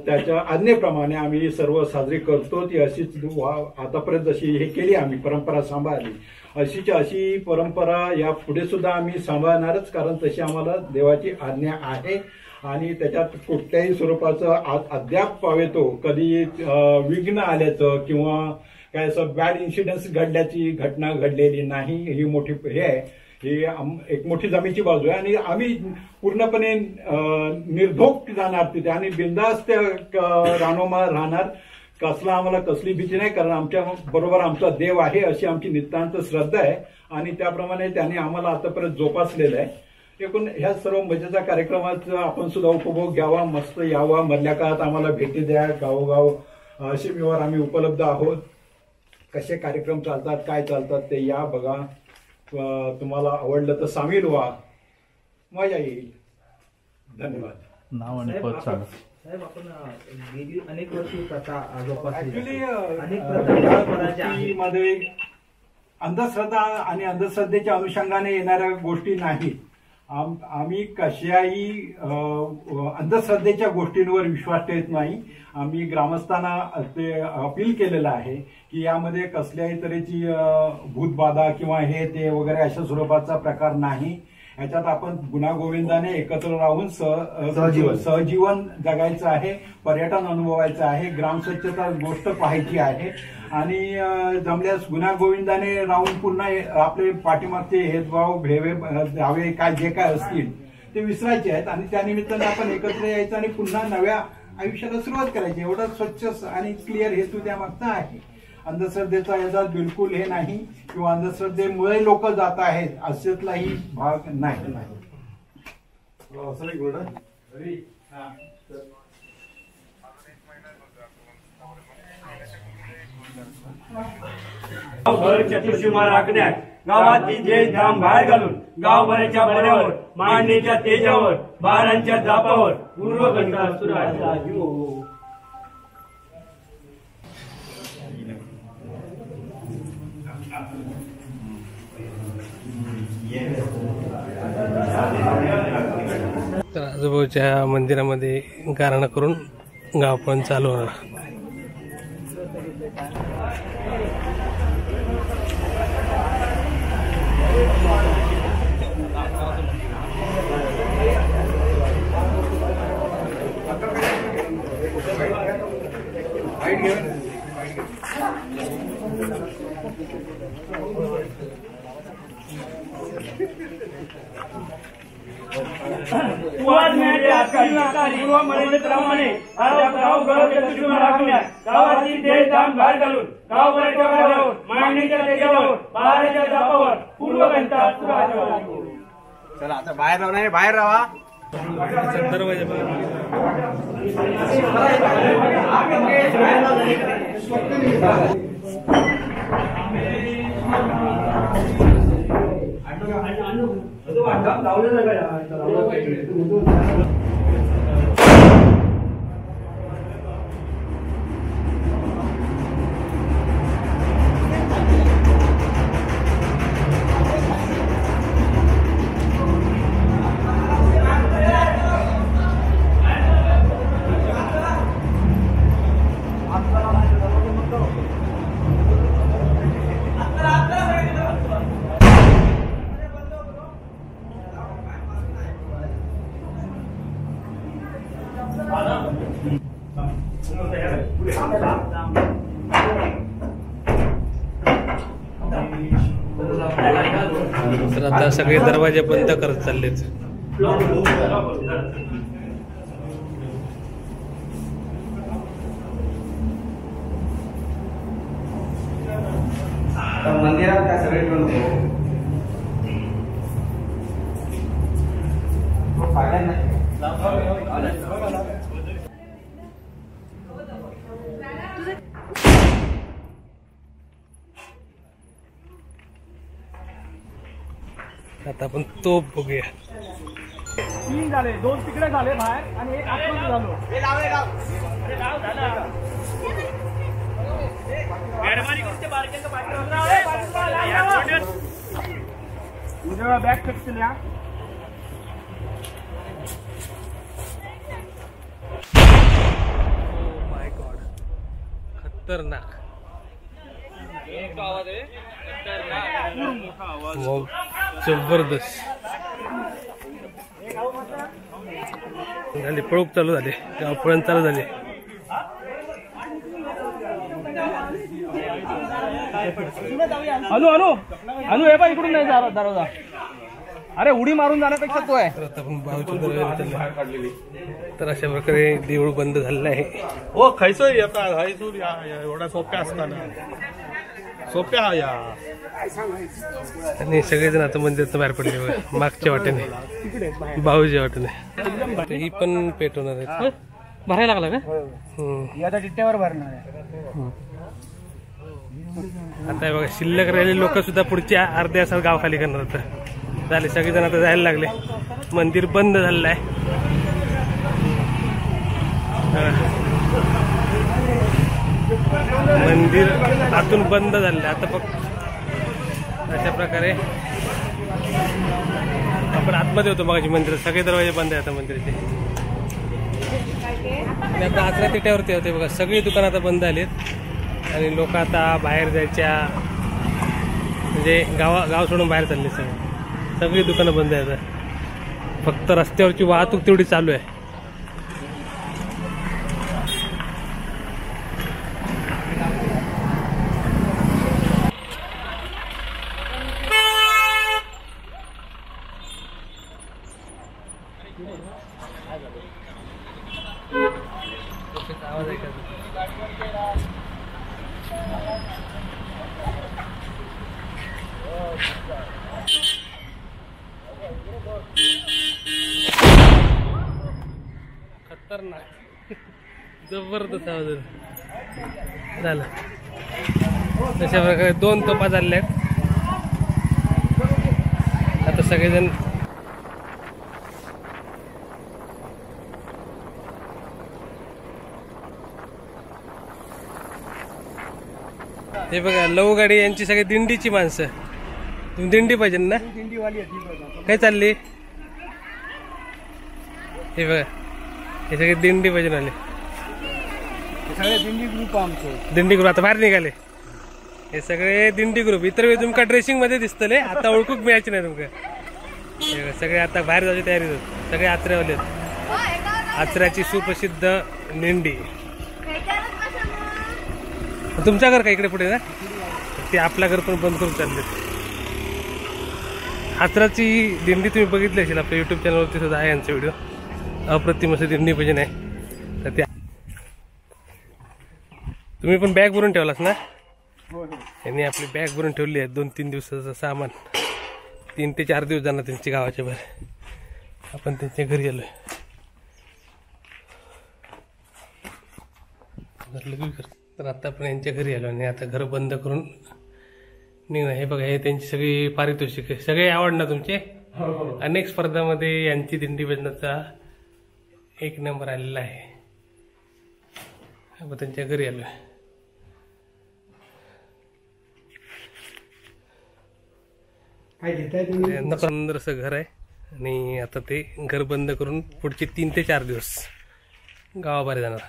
D: त्याच्या आज्ञेप्रमाणे आम्ही सर्व साजरी करतो. ती अशीच आतापर्यंत जशी हे केली आम्ही परंपरा सांभाळली अशीच्या अशी परंपरा या पुढे सुद्धा आम्ही सांभाळणारच कारण तशी आम्हाला देवाची आज्ञा आहे. आणि त्याच्यात कुठल्याही स्वरूपाचं अद्याप पावेतो कधी विघ्न आल्याचं किंवा काय असं बॅड इन्सिडेंट्स घडल्याची घटना घडलेली नाही. ही मोठी हे आहे, ही एक मोठी जमेची बाजू आहे. आणि आम्ही पूर्णपणे निर्धोक जाणार तिथे आणि बिंदास्त रानोमाळ राहणार. आम्हाला कसली भीती नाही कारण आमच्या बरोबर आमचा देव आहे अशी आमची नितांत श्रद्धा आहे आणि त्याप्रमाणे त्यांनी आम्हाला आतापर्यंत जोपासलेलं आहे. एकूण ह्या सर्व मजेच्या कार्यक्रमाचा आपण सुद्धा उपभोग घ्यावा, मस्त यावा. मधल्या काळात आम्हाला भेटी द्या. गावोगाव शिमेवर आम्ही उपलब्ध आहोत. कसे कार्यक्रम चालतात काय चालतात ते या बघा. तुम्हाला आवडलं तर सामील व्हा, मजा येईल. धन्यवाद.
C: नाव आणि पद सांगा.
B: साहेब आपण गेली अनेक वर्षी प्रथा
D: ऍक्च्युली मध्ये अंधश्रद्धा आणि अंधश्रद्धेच्या अनुषंगाने येणाऱ्या गोष्टी नाहीत. आम्ही कशाही अंधश्रद्धेच्या गोष्टींवर विश्वास ठेवत नाही. आम्ही ग्रामस्थांना ते अपील केलेलं आहे की यामध्ये कसल्याही तऱ्हेची भूतबाधा किंवा हे ते वगैरे अशा स्वरूपाचा प्रकार नाही. याच्यात आपण गुण्यागोविंदाने एकत्र राहून सहजीवन जगायचं आहे, पर्यटन अनुभवायचं आहे, ग्रामस्वच्छता गोष्ट पाहायची आहे आणि जमल्यास गुण्यागोविंदाने राहून पुन्हा आपले पाठीमागचे हेदभाव भेवे दावे काय जे काय असतील ते विसरायचे आहेत आणि त्यानिमित्ताने आपण एकत्र यायचं आणि पुन्हा नव्या आयुष्याला सुरुवात करायची. एवढा स्वच्छ आणि क्लिअर हेतू त्यामागचा आहे. अंधश्रद्धेचा याचा बिलकुल हे नाही किंवा अंधश्रद्धेमुळे लोक जात आहेत अशातलाही भाग नाही.
E: चतुर्शीमा राखण्यात गावातील जे धाम बाहेर घालून गावभराच्या बऱ्यावर मांडणीच्या तेजावर बारांच्या जापावर पूर्वगंगा सुराचा जीव.
A: तर आजूबाजूच्या मंदिरामध्ये गारणं करून गाव पण चालू होणार.
E: गावाची देश धाम बाहेर घालून गावभराच्या बरोबर मांडणीच्या त्याच्यावर पहाराच्या जापावर पूर्व घंटा
B: चला आता बाहेर राहा नाही बाहेर राहा
A: दरवाजा तर आता सगळे दरवाजे बंद करत चाललेत.
B: मंदिरात काय सगळे
A: आता आपण तोप बघूया.
B: 3 झाले, 2 तिकडे झाले बाहेर आणि 1 आतमध्ये झालो. बॅग फेकतील या.
A: माय गॉड, खतरनाक. जबरदस्त झाली. पळूक चालू झाले, गावपळण चालू झाले.
B: अनु अनु अनु हे बा इकडून नाही दरवाजा. अरे उडी मारून जाण्यापेक्षा तो आहे.
A: तर आता आपण बाजूच्या दरवाजाला चाललो. तर अशा प्रकारे देऊळ बंद झालेलं आहे.
F: हो खायचं येतात हायसूर एवढ्या सोप्या असताना सोप्या या
A: आणि सगळेजण आता मंदिरात बाहेर पडले बघा, मागच्या वाटेने, बाहूच्या वाटेने. ही पण पेटवणार आहेत. भरायला लागला का?
B: आता टिट्ट्यावर भरणार आहे.
A: आता बघा शिल्लक राहिलेले लोक सुद्धा पुढच्या अर्ध्या तासात गाव खाली करणार होतं. झाले सगळेजण आता जायला लागले. मंदिर बंद झालेलं आहे. मंदिर आतून बंद झालेलं आहे. आता फक्त अशा प्रकारे आपण आतमध्ये होतो मगाशी मंदिरात. सगळे दरवाजे बंद आहे आता मंदिराचे. आणि आता आजरा तिट्यावरती होते बघा, सगळी दुकानं आता बंद झालीत आणि लोक आता बाहेर जायच्या म्हणजे गाव सोडून बाहेर चालले. सगळी दुकानं बंद आहेत. फक्त रस्त्यावरची वाहतूक तेवढी चालू आहे. आवाज ऐका. खतरनाक, जबरदस्त आवाज झाला. तशा प्रकारे 2 तोफा झालेल्या आहेत. आता सगळेजण हे बघा, लव गाडी यांची सगळी दिंडीची माणसं. तुम्ही दिंडी पाहिजे ना? काय चालली? हे बघा, हे सगळे दिंडी पाहिजे आले.
B: सगळे दिंडी ग्रुप आमचे.
A: दिंडी ग्रुप आता बाहेर निघाले हे सगळे दिंडी ग्रुप. इतर वेळी तुमका ड्रेसिंग मध्ये दिसतले, आता ओळखूक मिळायची नाही तुमका. सगळे आता बाहेर जायची तयारी होत. सगळे आचऱ्यावाले, आचऱ्याची सुप्रसिद्ध दिंडी. तुमच्या घर का इकडे पुढे ना, ते आपल्या घर पण बंद करून चालले. आचराची दिंडी तुम्ही बघितली असेल, आपल्या युट्यूब चॅनलवरती सुद्धा आहे यांचा व्हिडिओ. अप्रतिम असं दिंडी भजन आहे. तर त्या तुम्ही पण बॅग भरून ठेवलास ना. यांनी आपली बॅग भरून ठेवली आहे 2-3 दिवसाचं सामान. 3 ते 4 दिवस जाणार त्यांच्या गावाच्या बाहेर. आपण त्यांच्या घरी आलोय. तर आता आपण यांच्या घरी आलो आणि आता घर बंद करून निघणार. हे बघा, हे त्यांची सगळी पारितोषिक सगळे आवडणार तुमचे. अनेक स्पर्धामध्ये यांची दिंडी भजनाचा 1 नंबर आलेला आहे. आपण त्यांच्या घरी आलोय. सुंदर असं घर आहे आणि आता ते घर बंद करून पुढचे 3 ते 4 दिवस गावाबाहेर जाणार.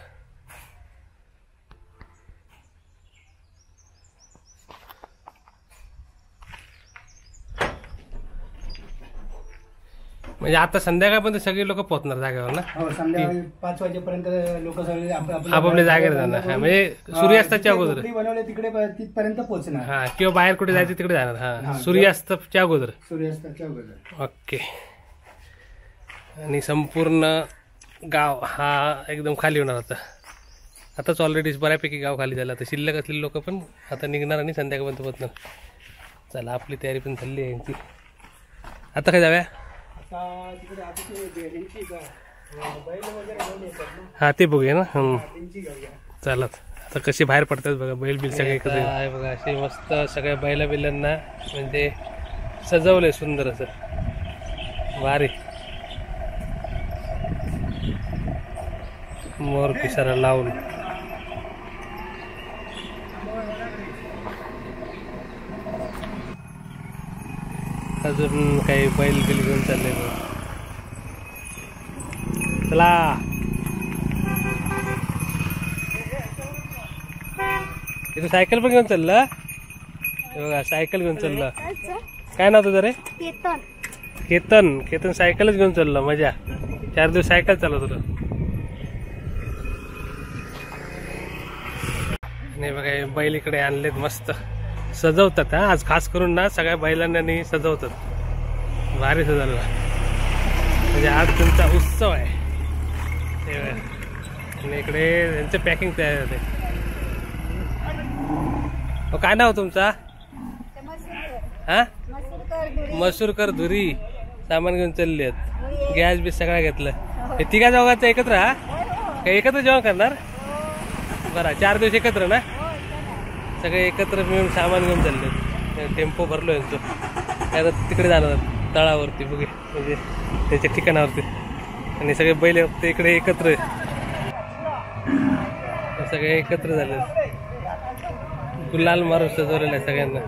A: म्हणजे आता संध्याकाळपर्यंत सगळे लोक पोहोचणार जागेवर ना.
B: हो, संध्याकाळी 5 वाजेपर्यंत लोक सगळे
A: आपापल्या जागेवर जाणार. म्हणजे सूर्यास्ताच्या अगोदर
B: बनवले तिकडे तिथपर्यंत पोहोचणार.
A: हा, किंवा बाहेर कुठे जायचं तिकडे जाणार. हा, सूर्यास्ताच्या अगोदर.
B: सूर्यास्ताच्या अगोदर.
A: ओके. आणि संपूर्ण गाव हा एकदम खाली होणार आता. आताच ऑलरेडी बऱ्यापैकी गाव खाली झालं. आता शिल्लक असलेले लोक पण आता निघणार आणि संध्याकाळपर्यंत पोहोचणार. चला, आपली तयारी पण झाली आहे यांची. आता काय जाऊया. हा, ते बघूया ना. चालत आता कसे बाहेर पडतात बघा. बैल बिल सगळे एकत्र आहे बघा. असे मस्त सगळ्या बैला बिलांना म्हणजे सजवलंय सुंदर असं. भारी मोर पिसारा लावून. अजून काही बैल बिल घेऊन चालले. चला, इथं सायकल पण घेऊन चाललं बघा. सायकल घेऊन चाललं. काय नाव तुझं रे. केतन. केतन सायकलच घेऊन चाललं. मजा. 4 दिवस सायकल चालवत होतं. आणि बघा, बैल इकडे आणलेत मस्त सजवतात. हा, आज खास करून ना सगळ्या बैलांना सजवतात. भारी सजवलं म्हणजे आज त्यांचा उत्सव आहे. आणि इकडे त्यांचं पॅकिंग तयार होते. काय नाव तुमचा. हा, मसूरकर धुरी. सामान घेऊन चालले आहेत. गॅस बीस सगळा घेतलं. हे 3 दोघांचं एकत्र. हा, काही एकत्र जेवण करणार. बरं, 4 दिवस एकत्र ना. सगळे एकत्र मिळून सामान घेऊन चालले. टेम्पो भरलो यांचं. काय तिकडे जाणार तळावरती बघे, म्हणजे त्यांच्या ठिकाणावरती. आणि सगळे बैल ते इकडे एकत्र, सगळे एकत्र झाले. गुलाल मारून सजवलेलं आहे सगळ्यांना.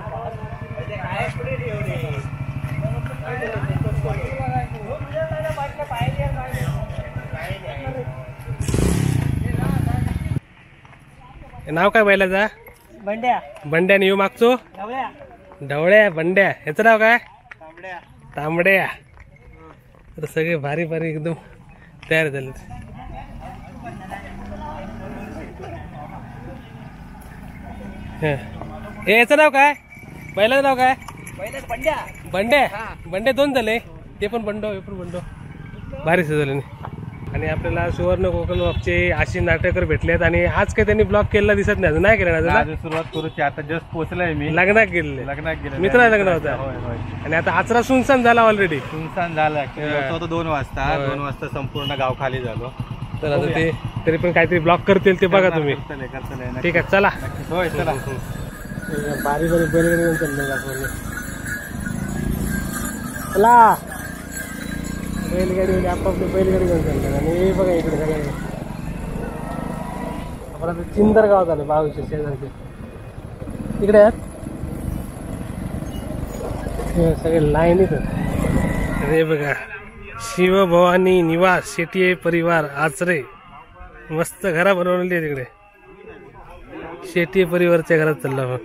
A: नाव काय बैलाचा.
B: बंड्या.
A: बंड्या. येऊ मागचो ढवळ्या. बंड्या. ह्याचं नाव काय. तांबड्या. तर सगळे भारी भारी एकदम तयार झाले. याचं नाव काय. बैलाचं नाव काय. बंड्या. बंड्या 2 झाले. ते पण बंडो, हे पण बंडो. भारी सजवले. आणि आपल्याला सुवर्ण कोकण ब्लॉगचे आशिष नाटेकर भेटलेत. आणि आज काही त्यांनी ब्लॉग केलेला दिसत नाही. नाही केलं ना.
C: सुरुवात करूची. आता जस्ट पोहोचलाय मी.
A: लग्नात गेले. मित्र लग्न होता. आणि आता आचरा सुनसान झाला. ऑलरेडी
C: सुनसान झाला. 2 वाजता. 2 वाजता संपूर्ण गाव खाली झालो.
A: तर आता ते तरी पण काहीतरी ब्लॉग करतील ते बघा तुम्ही. ठीक आहे, चला.
C: होय, चला.
A: बारी बारी बैलगाडी घेऊन चालले. चला, बैलगाडी आपापली बैलगाडी घेऊन चालतात. आणि बघा इकडे सगळे आपण आता चिंदर गाव झालं. 22 शेजारचे तिकडे आहेत सगळे लाईनीत. अरे बघा, शिवभवानी निवास शेटिये परिवार आचरे. मस्त घरा बनवलेली आहे तिकडे. शेती परिवारच्या घरात चालला मग.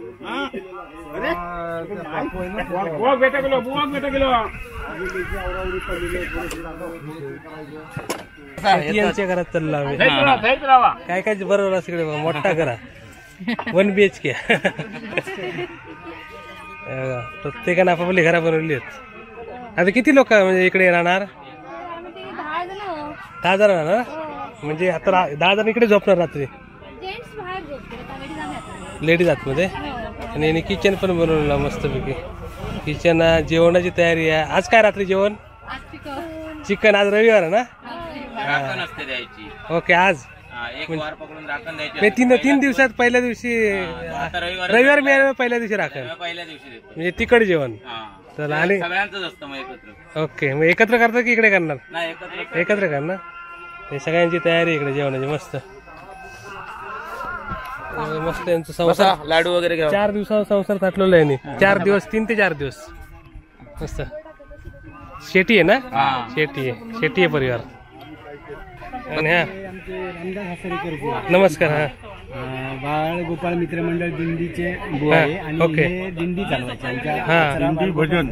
A: यांच्या घरात चालला आम्ही. काय काय बरोबर तिकडे मोठा करा 1 BHK. प्रत्येकाने आपापली घरा बनवली आहेत. आता किती लोक म्हणजे इकडे राहणार? 10 जण राहणार. म्हणजे आता 10 जण इकडे झोपणार रात्री. लेडीज आतमध्ये. आणि यांनी किचन पण बनवलं मस्तपैकी. किचन जेवणाची तयारी आहे. आज काय रात्री जेवण? चिकन. आज रविवार आहे ना? ओके. आज तीन दिवसात पहिल्या दिवशी रविवार मिळालं, पहिल्या दिवशी राखण म्हणजे तिकड जेवण. चला. आणि ओके, मग एकत्र करता की इकडे करणार? एकत्र करणार. हे सगळ्यांची तयारी इकडे जेवणाची. मस्त मस्त यांचं संसार.
G: लाडू वगैरे
A: 4 दिवसाचा संसार थाटलेला आहे. 4 दिवस, 3 ते 4 दिवस. मस्त. शेती आहे ना? शेती आहे परिवार. आणि हा नमस्कार. हा
B: बाळ गोपाळ मित्र मंडळ दिंडीचे आहे आणि हे दिंडी चालवायचे.
A: भजन.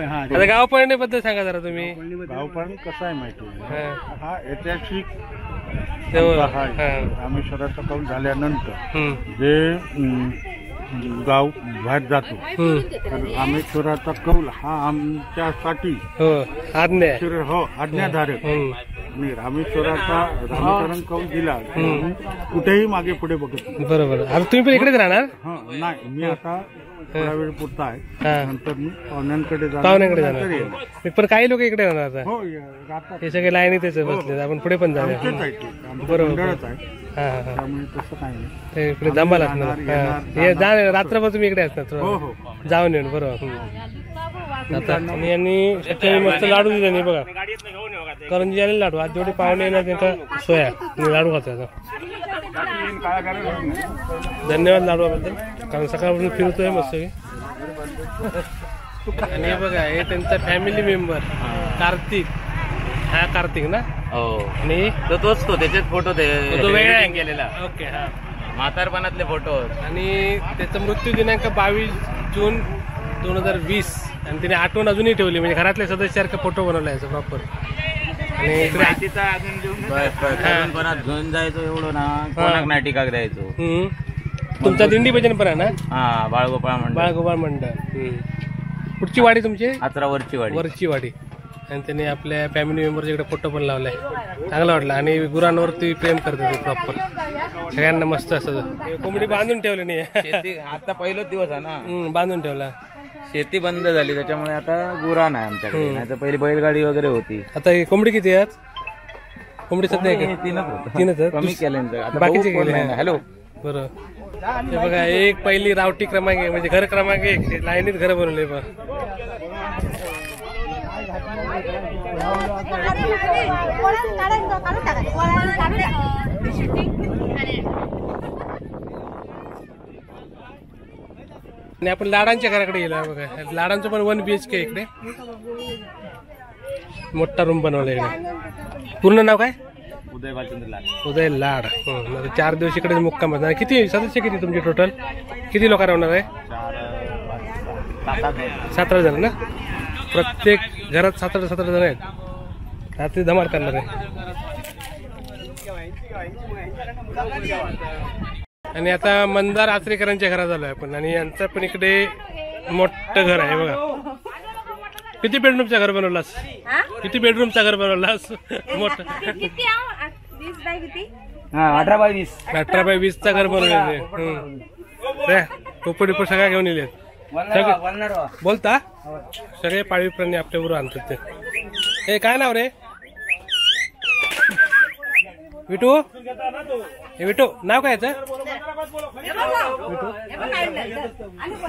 A: आता गावपळणी बद्दल सांगा जरा तुम्ही.
C: गावपळणी कसं आहे माहिती आहे? हा ऐतिहासिक
A: तेव्हा
C: रामेश्वराचा कौल झाल्यानंतर जे गाव बाहेर जातो तर रामेश्वराचा कौल हा आमच्यासाठी आज्ञाधारक. आणि रामेश्वराचा रामेश्वरन कौल दिला कुठेही मागे पुढे बघत.
A: बरोबर. आता तुम्ही पण इकडेच राहणार?
C: नाही, मी आता थोडा वेळ पुरता आहे. नंतर मी पाहुण्यांकडे
A: जाणार. पण काही लोक इकडे राहणार आता.
C: हो, राहतात.
A: हे सगळे लाईनीत बसले. आपण पुढे पण जाऊया. बरोबर.
C: त्यामुळे तसं काही नाही.
A: इकडे जमाल असणार. रात्रभर तुम्ही इकडे असणार. जाऊन येऊन. बरोबर. आता यांनी मस्त लाडू दिले नाही बघा. करंजी आले लाडू. आज जेवढे पाहुणे येणार त्यांचा सोया लाडू खातो. धन्यवाद लाडूबद्दल. कारण सकाळपासून फिरतोय मस्त. आणि हे बघा, हे त्यांचा फॅमिली मेंबर कार्तिक. हा कार्तिक ना?
G: हो.
A: आणि
G: तोच तो. त्याच्यात फोटो
A: वेगळा
G: केलेला.
A: ओके. हा
G: म्हातारपणातले फोटो.
A: आणि त्याचा मृत्यू दिनांक 22 जून 2020. आणि तिने आठवण अजूनही ठेवली. म्हणजे घरातल्या सदस्यासारखं फोटो बनवला याचा प्रॉपर. आणि इकडे
G: घेऊन जायचो एवढं ना. कोणाक नाही टिका द्यायचो.
A: तुमचा दिंडी भजन पण आहे ना?
G: हा,
A: बाळगोपाळ मंडळ. कुठची वाडी तुमची? वरची वाडी. आणि त्यांनी आपल्या फॅमिली मेंबरच्या इकडे फोटो पण लावलाय. चांगला वाटला. आणि गुरांवरती प्रेम करतात ते प्रॉपर. सगळ्यांना मस्त असं. कोंबडी बांधून ठेवली नाही.
G: आता पहिलाच दिवस आहे ना.
A: बांधून ठेवला.
G: शेती बंद झाली त्याच्यामुळे आता गुरा नाही आमच्याकडे. नाही तर पहिली बैलगाडी वगैरे होती.
A: आता कोंबडी किती आहेत? कोंबडी सध्या 3च आहेत.
G: कमी केले
A: बाकीचे गेले.
G: हॅलो.
A: बरोबर. हे बघा, एक पहिली रावटी क्रमांक आहे म्हणजे घर क्रमांक 1. लाईनीत घर बनवले बघ. आणि आपण लाडांच्या घराकडे गेलो बघा. लाडांचं पण 1 BHK इकडे. मोठा रूम बनवला इकडे. पूर्ण नाव काय? उदय लाड. 4 दिवस इकडे मुक्काम. किती सदस्य किती तुमचे टोटल? किती लोक राहणार आहे? 17 जण ना? प्रत्येक घरात 17 जण आहेत. रात्री धमाल करणार आहे. आणि आता मंदार आचरेकरांच्या घरात आलोय आपण. आणि यांचं पण इकडे मोठं घर आहे बघा. किती बेडरूमचं घर बनवलास? किती बेडरूमचं घर बनवलास? मोठं. 18x20 घर बनवलेलं. पोपट सगळ्या घेऊन येले. बोलता सगळे पाळीव प्राणी आपल्याबरोबर आणतात ते. हे काय नाव रे? विटू. हे विटू नाव काय याचं?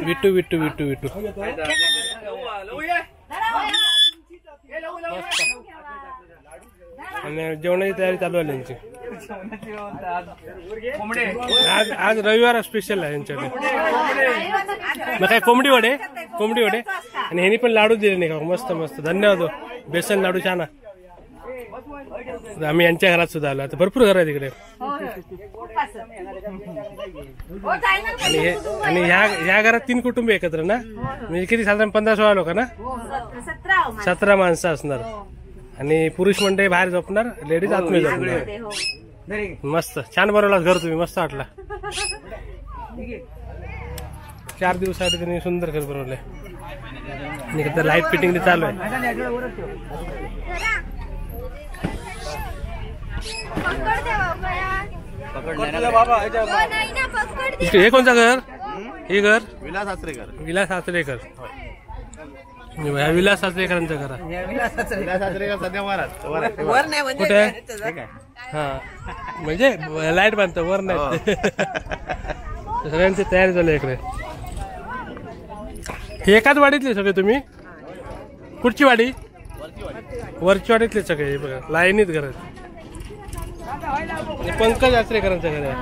A: विटू विटू विटू विटू. आणि जेवणाची तयारी चालू आहे यांची. आज रविवार स्पेशल आहे यांच्याकडे. मग काय कोंबडी वडे. आणि ह्यांनी पण लाडू दिले नाही का? मस्त मस्त. धन्यवाद. बेसन लाडू छान. आम्ही यांच्या घरात सुद्धा आलो. आता भरपूर घर आहे तिकडे. आणि ह्या घरात 3 कुटुंब एकत्र ना, म्हणजे किती साधारण 15-16 लोक ना, 17 माणसं असणार. आणि पुरुष मंडळी बाहेर झोपणार, लेडीज आतमध्ये झोपणार. मस्त छान बनवला घर तुम्ही, मस्त वाटला. 4 दिवसाआधी त्यांनी सुंदर घर बनवलंय. आणि लाईट फिटिंग चालू आहे. हे कोणतं घर? हे घर विलास आचरेकर. विलास आचरेकरांचं घर कुठे? हा म्हणजे लाईट बांधतो वर नाही. सगळ्यांची तयारी झाली इकडे. एकाच वाडीतले सगळे तुम्ही? कुठची वाडी? वरची वाडीतले सगळे बघा, लाईनीत घर. पंकज आचरेकरांचं घर आहे.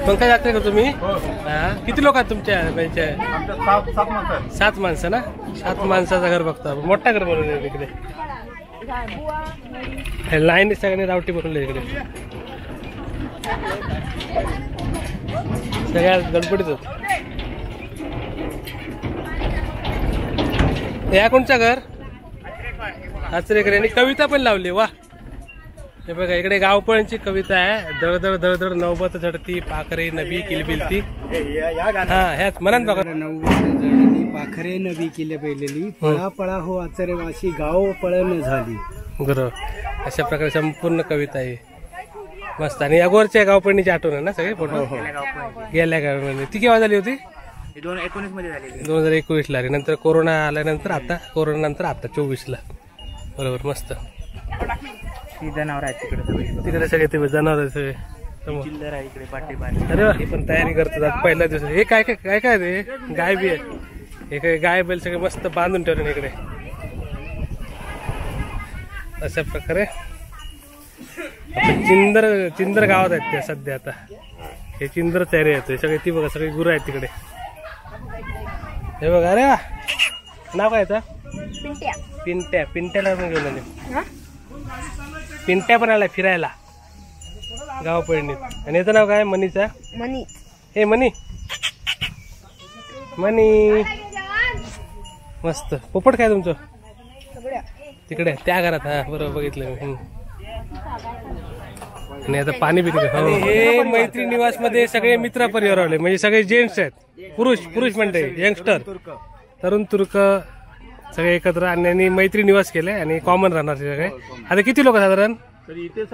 A: पंकज आचरेकर तुम्ही? किती लोक आहेत तुमच्या? 7 माणसं ना. 7 माणसाचं घर बघता. मोठा घर बनवलं तिकडे. लाईनीत सगळ्यांनी रावटी बनवली इकडे. सगळ्या गडबडीत होत. या कोणचं घर? आचरेकर यांनी कविता पण लावली. वा, हे बघा इकडे गावपळांची कविता आहे. दळदळ दळदळ नौबत झडती, पाखरे नवी किलबिलती. हा ह्याच मनात बघा.
B: पाखरे नवी किल्ले पेलेली, पळा पळा हो आचरेवाशी, गाव पळण झाली.
A: बरोबर, अशा प्रकारे संपूर्ण कविता आहे. मस्त. आणि अगोदरच्या गावपळणीची आठवण आहे ना सगळे फोटो? गेल्या गावपळणी ती केव्हा झाली होती?
G: 2019 मध्ये झाली.
A: 2021 ला. नंतर कोरोना आल्यानंतर आता, कोरोना नंतर आता 24 ला. बरोबर, मस्त.
G: जनावर आहेत
A: तिकडे सगळे ते जनावर सगळे.
G: चिल्लर आहे इकडे पाठी.
A: अरे वा, हे पण तयारी करतात पहिल्या दिवस. हे काय काय काय ते गाय बी आहे. हे काय गाय बैल सगळे मस्त बांधून ठेवले इकडे. अशा प्रकारे चिंदर गावात आहेत त्या सध्या. आता हे चिंदर तयारी येते सगळे. ती बघा सगळी गुरं आहेत तिकडे. हे बघा. अरे वा, नाव काय आता? पिंट्या. पिंट्याला पण घेऊन आले. पिंट्या पण आला फिरायला गावपळणीत. आणि याचं नाव काय? मनीचा. हे मनी मस्त. पोपट काय तुमचं? तिकडे त्या घरात. हा बरोबर, बघितलं मी. आणि आता पाणी पिते. हे मैत्री निवास मध्ये सगळे मित्र परिवार आले, म्हणजे सगळे जेंट्स आहेत. पुरुष मंडळी, यंगस्टर, तरुण तुर्क सगळे एकत्र. आणि मैत्री निवास केले आणि कॉमन राहणार सगळे. आता किती लोक साधारण?
B: इथे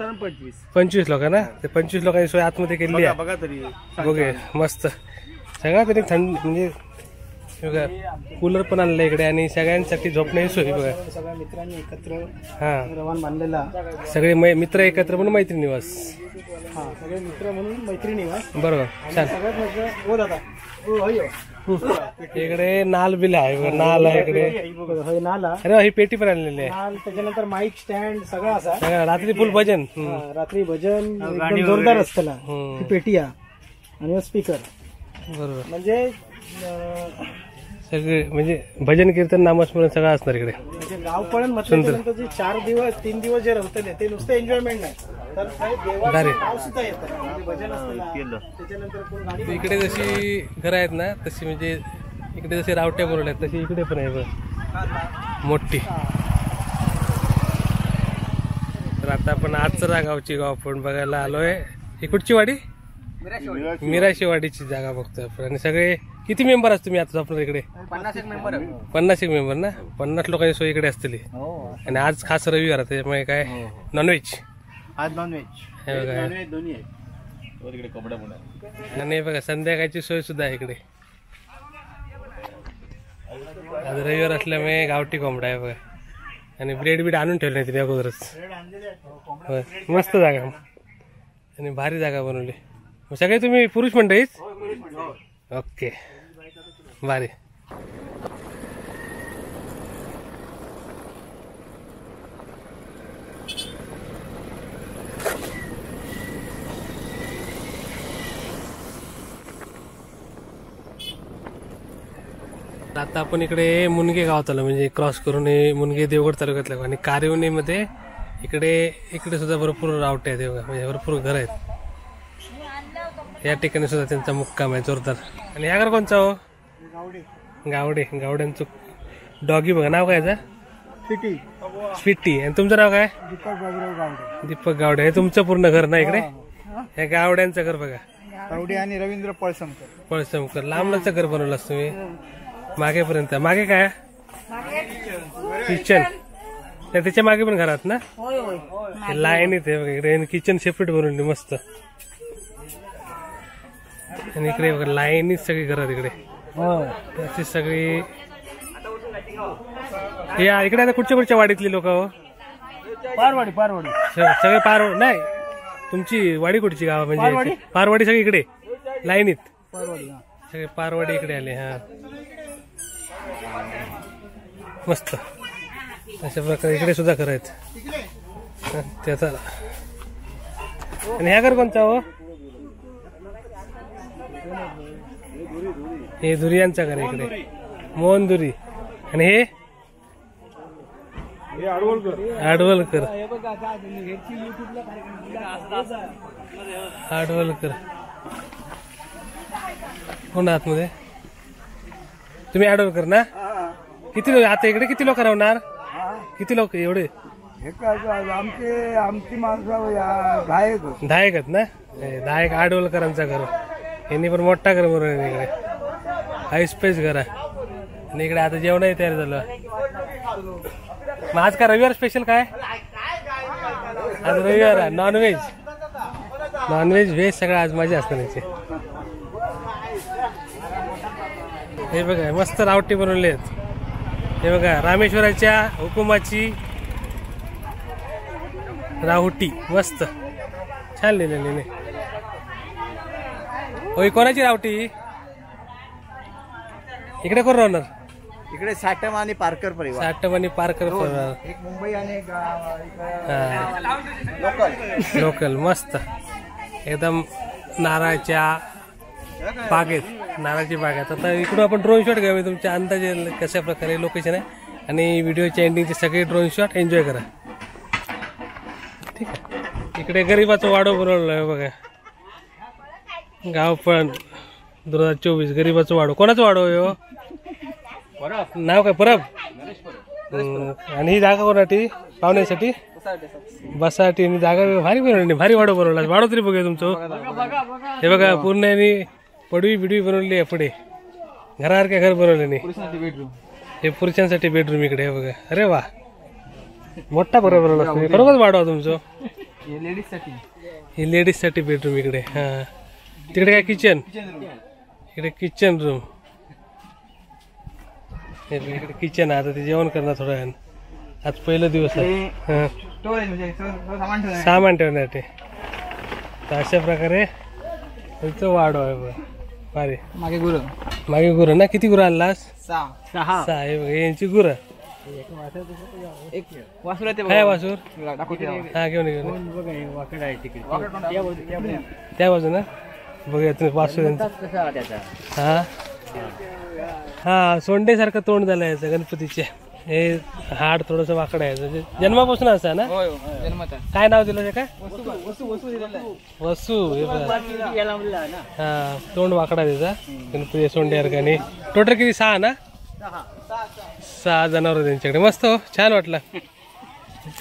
A: 25 लोक ना. ते 25 लोकांची सोय आतमध्ये केली आहे.
B: बघा तरी
A: बघे मस्त. सगळ्या तरी थंड, म्हणजे बघा कूलर पण आणलं इकडे. आणि सगळ्यांसाठी झोपण्याची सोय बघा.
B: सगळ्या मित्रांनी एकत्र
A: हा
B: रवान बांधलेला.
A: सगळे मित्र एकत्र म्हणून मैत्री निवास.
B: हा, सगळे मित्र म्हणून मैत्री निवास.
A: बरोबर, छान.
B: सगळ्यात मजा. हो दादा,
A: इकडे नाल बिल आहे. नाल आहे इकडे.
B: नाला.
A: अरे ही पेटी पण आणलेली आहे.
B: नाल, त्याच्यानंतर माईक स्टँड सगळं असा.
A: रात्री फुल भजन.
B: रात्री भजन एकदम जोरदार असतं. ही पेटी आणि स्पीकर.
A: बरोबर,
B: म्हणजे
A: सगळे म्हणजे भजन कीर्तन नामस्मरण सगळं असणार इकडे.
B: म्हणजे गावपळण म्हटल्यानंतर जे 4 दिवस 3 दिवस जे रवतले ते नुसतं एन्जॉयमेंट नाही, तर देवाचं नाव सुद्धा येतं. म्हणजे भजन असतं. त्याच्यानंतर कोण गाडी.
A: इकडे जशी घरं आहेत ना तशी, म्हणजे इकडे जशी रावट्या बोलल्या आहेत तशी इकडे पण आहे बघ मोठी. तर आता आपण आचरा गावची गावपण बघायला आलोय. ही कुठची वाडी? मिराशी वाडीची जागा बघतोय आपण. आणि सगळे किती मेंबर असतो तुम्ही आता आपल्या इकडे? 50 मेंबर ना. 50 लोकांची सोय इकडे असतील. आणि आज खास रविवार त्याच्यामुळे काय नॉनव्हेज.
B: आज नॉनव्हेज दोन्ही आहे.
A: आणि बघा संध्याकाळची सोय सुद्धा आहे इकडे. आज रविवार असल्यामुळे गावठी कोंबडा आहे बघा. आणि ब्रेड आणून ठेवले नाही तिने अगोदरच. मस्त जागा आणि भारी जागा बनवली. सगळे तुम्ही पुरुष मंडळीच? ओके, भारी. आता आपण इकडे मुनगे गावात आलो, म्हणजे क्रॉस करून मुनगे देवगड तालुक्यातलं. आणि कारिवणीमध्ये इकडे सुद्धा भरपूर रावटे आहेत बघा, म्हणजे भरपूर घर आहेत. या ठिकाणी सुद्धा त्यांचा मुक्काम आहे जोरदार. आणि ह्या घर कोणचा हो? गावड्यांचं डॉगी बघा. नाव काय याचं? स्वीटी. आणि तुमचं नाव काय? दीपक गावडे. हे तुमचं पूर्ण घर ना इकडे? हे गावड्यांचं घर बघा.
B: गावडे आणि रवींद्र
A: पळसमकर. लांबलंच घर बनवलं तुम्ही मागेपर्यंत. मागे काय? किचन. त्याच्या मागे पण घरात ना लाईन येते बघा. इकडे किचन सेपरेट बनवली मस्त. आणि इकडे बघा लाईनीच सगळी घरात इकडे त्याची सगळी. या इकडे आता कुठच्या वाडीतली लोक हो?
B: पारवाडी
A: सगळे पारवाडी नाही. तुमची वाडी कुठची गाव? म्हणजे पारवाडी सगळी इकडे लाईनीत सगळे पारवाडी इकडे आले. हा मस्त. अशा प्रकारे इकडे सुद्धा घर आहेत त्याचा. आणि ह्या घर कोणता हो? हे दुरियांचा घर इकडे मोहन दुरी. आणि हे आडवलकर. कोण आतमध्ये? तुम्ही आडवलकर ना? किती लोक आता इकडे? किती लोक राहणार? किती लोक एवढे?
B: आमची माणसं 10
A: आहेत ना? 10 आडवलकरांचा घर. यांनी पण मोठा घर बरोबर इकडे हाय स्पेस घर आहे. आणि इकडे आता जेवणही तयार झालं. मग आज का रविवार स्पेशल काय? आज रविवार आहे. नॉनव्हेज व्हेज सगळं आज मजा असते त्याची. हे बघा मस्त रावटी बनवले आहेत. हे बघा रामेश्वराच्या हुकुमाची राहुटी मस्त छान लिहिलेली. होय कोणाची रावटी? इकडे कोण राहणार?
B: इकडे साटम आणि पारकर परिवार.
A: एक
B: मुंबई आणि
A: लोकल मस्त एकदम नारळाची बागेत. आता इकडून आपण ड्रोन शॉट घ्यावे. तुमच्या अंदाजे कशा प्रकारे लोकेशन आहे आणि व्हिडिओच्या एंडिंगचे सगळे ड्रोन शॉट एन्जॉय करा. ठीक आहे. इकडे गरीबाचं वाडो बनवलं आहे बघा. गाव पण 2024 गरीबाचं वाडो. कोणाचं वाडो आहे हो? नाव काय? परब. आणि ही जागा कोणासाठी? पाहुण्यासाठी बसासाठी. जागा भारी बनवली. भारी वाडो बनवला. वाडो तरी बघूया तुमचं. हे बघा पूर्ण यांनी पडवी बिडवी बनवली आहे. पुढे घरासारख्या घर बनवले नाही. हे पुरुषांसाठी बेडरूम इकडे. हे बघा. अरे वा मोठा बरोबर बनवला. बरोबर वाडो तुमचं. हे लेडीज साठी बेडरूम इकडे. हा तिकडे काय? किचन. इकडे किचन रूम. इकडे किचन. आता ते जेवण करणार थोडं वेळ. आज पहिला दिवस आहे सामान ठेवण्यासाठी. तर अशा प्रकारे त्यांचं वाढ आहे बघ. भारी. मागे गुरं ना? किती गुरं आणलास? 6. हे बघा यांची गुरं. काय वासूर? हा घेऊन त्या बाजूला बघूया तुम्ही वासूर. हा सोंडे सारखं तोंड झालं याचं गणपतीचे. हे हाड थोडस वाकड आहे. जन्मापासून असा ना? काय नाव दिलं? काय वसू. हा तोंड वाकडा त्याचा गणपती सोंड्यासारखा. आणि टोटल किती? 6 ना? 6 जनावर त्यांच्याकडे. मस्त हो छान वाटलं.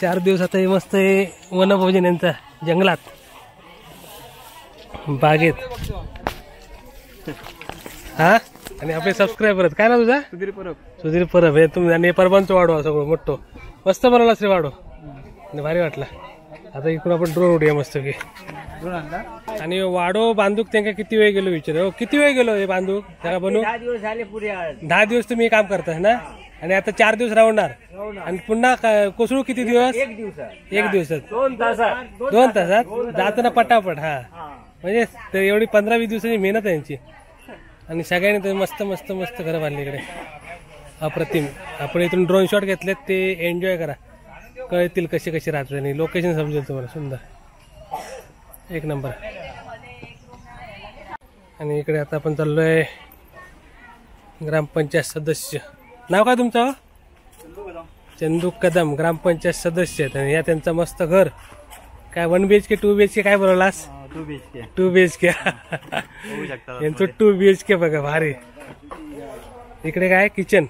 A: 4 दिवस आता हे मस्त हे वनभोजन यांचा जंगलात बागेत. हा आणि आपले सबस्क्रायबर आहेत. काय ना तुझा? सुधीर परब. हे तुम्ही आणि परबांचं वाढवा सगळं मोठं मस्त बनवला श्री वाढो. आणि भारी वाटला. आता इकडून आपण ड्रोन उडूया मस्त की. आणि वाडो बांधूक त्यांना किती वेळ गेलो विचार? किती वेळ गेलो हे बांधूक त्याला बनवू? 10 दिवस तुम्ही काम करताय ना? आणि आता 4 दिवस राहणार. आणि पुन्हा कोसळू किती दिवस? 1 दिवसात. 2 तासात जाताना पटापट. हा म्हणजे एवढी 15-20 दिवसाची मेहनत आहे यांची. आणि सगळ्यांनी मस्त मस्त मस्त घरं बांधली इकडे. अप्रतिम. आपण इथून ड्रोन शॉट घेतलेत ते एन्जॉय करा. कळतील कसे कसे राहतात आणि लोकेशन समजेल तुम्हाला. सुंदर एक नंबर. आणि इकडे आता आपण चाललोय ग्रामपंचायत सदस्य. नाव काय तुमचं? चंदू कदम ग्रामपंचायत सदस्य आहेत आणि या त्यांचं मस्त घर काय 1 BHK 2 BHK काय बोललास 2 BHK यांचं 2 BHK बघा भारी. इकडे काय किचन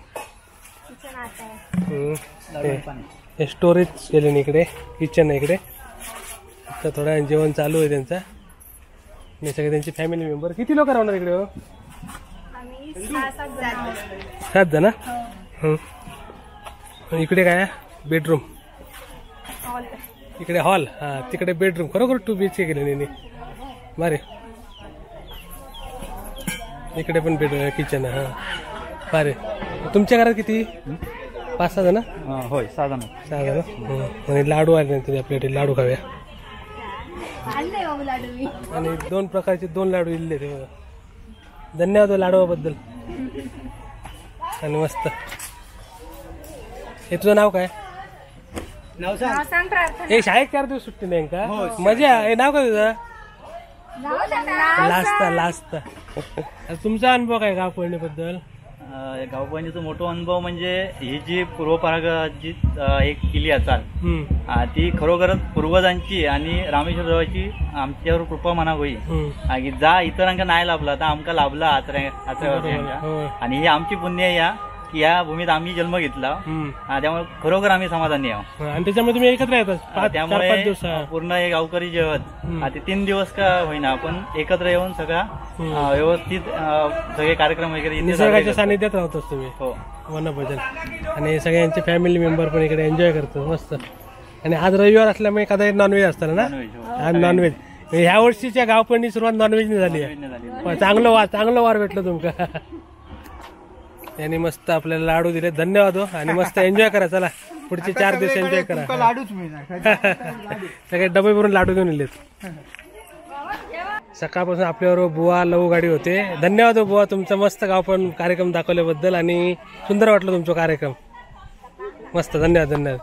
A: हे स्टोरेज केले इकडे किचन आहे इकडे. तर थोडा जेवण चालू आहे त्यांचा आणि सगळे त्यांचे फॅमिली मेंबर. किती लोक राहणार इकडे हो 7 जण. इकडे काय बेडरूम इकडे हॉल हा तिकडे बेडरूम खरोखर 2 BHK केले नाही बरे. इकडे पण बेडरूम किचन हा बरे. तुमच्या घरात किती 5-6 जण
B: होय 6 जण.
A: 6 जण आणि लाडू आले आपल्याकडे लाडू खाव्या आणि 2 प्रकारचे 2 लाडू दिले ते बघा. धन्यवाद लाडूबद्दल. आणि मस्त हे तुझं नाव काय हे शाळेत 4 दिवस सुट्टी नाही का मजा. हे नाव काय तुझं लास्ता. तुमचा अनुभव काय गाव पळणीबद्दल.
B: गावपंचायतीचा मोठा अनुभव म्हणजे ही जी पूर्वपरागाची एक किल्ली असाल ती खरोखरच पूर्वजांची आणि रामेश्वर देवाची आमच्यावर कृपा म्हणा होई की जा इतरांका नाही लाभला तर आमका लाभला आचऱ्यांका. आणि ही आमची पुण्य या की या भूमीत आम्ही जन्म घेतला त्यामुळे खरोखर आम्ही समाधानी आहोत.
A: आणि त्याच्यामध्ये तुम्ही एकत्र येतात
B: त्यामुळे पूर्ण एक गावकरी जेवत ते 3 दिवस का होईना पण एकत्र येऊन सगळा व्यवस्थित सगळे कार्यक्रम वगैरे
A: निसर्गाच्या सानिध्यात राहतोस तुम्ही.
B: हो
A: वनभोजन आणि सगळ्यांचे फॅमिली मेंबर पण इकडे एन्जॉय करतो मस्त. आणि आज रविवार असल्यामुळे कदाचित नॉनव्हेज असतं ना आज नॉनव्हेज. ह्या वर्षीच्या गावपणी सुरुवात नॉनव्हेजने झाली आहे. चांगलं वार भेटलं तुमका. यांनी मस्त आपल्याला लाडू दिले धन्यवाद. आणि मस्त एन्जॉय करा चला पुढचे 4 दिवस एन्जॉय करा.
B: लाडूच मिळणार
A: सगळे डबे भरून लाडू घेऊन येलेत. सकाळपासून आपल्यावर बुवा लव गाडी होते. धन्यवाद बुवा तुमचा मस्त गाव पण कार्यक्रम दाखवल्याबद्दल आणि सुंदर वाटलं तुमचा कार्यक्रम मस्त. धन्यवाद.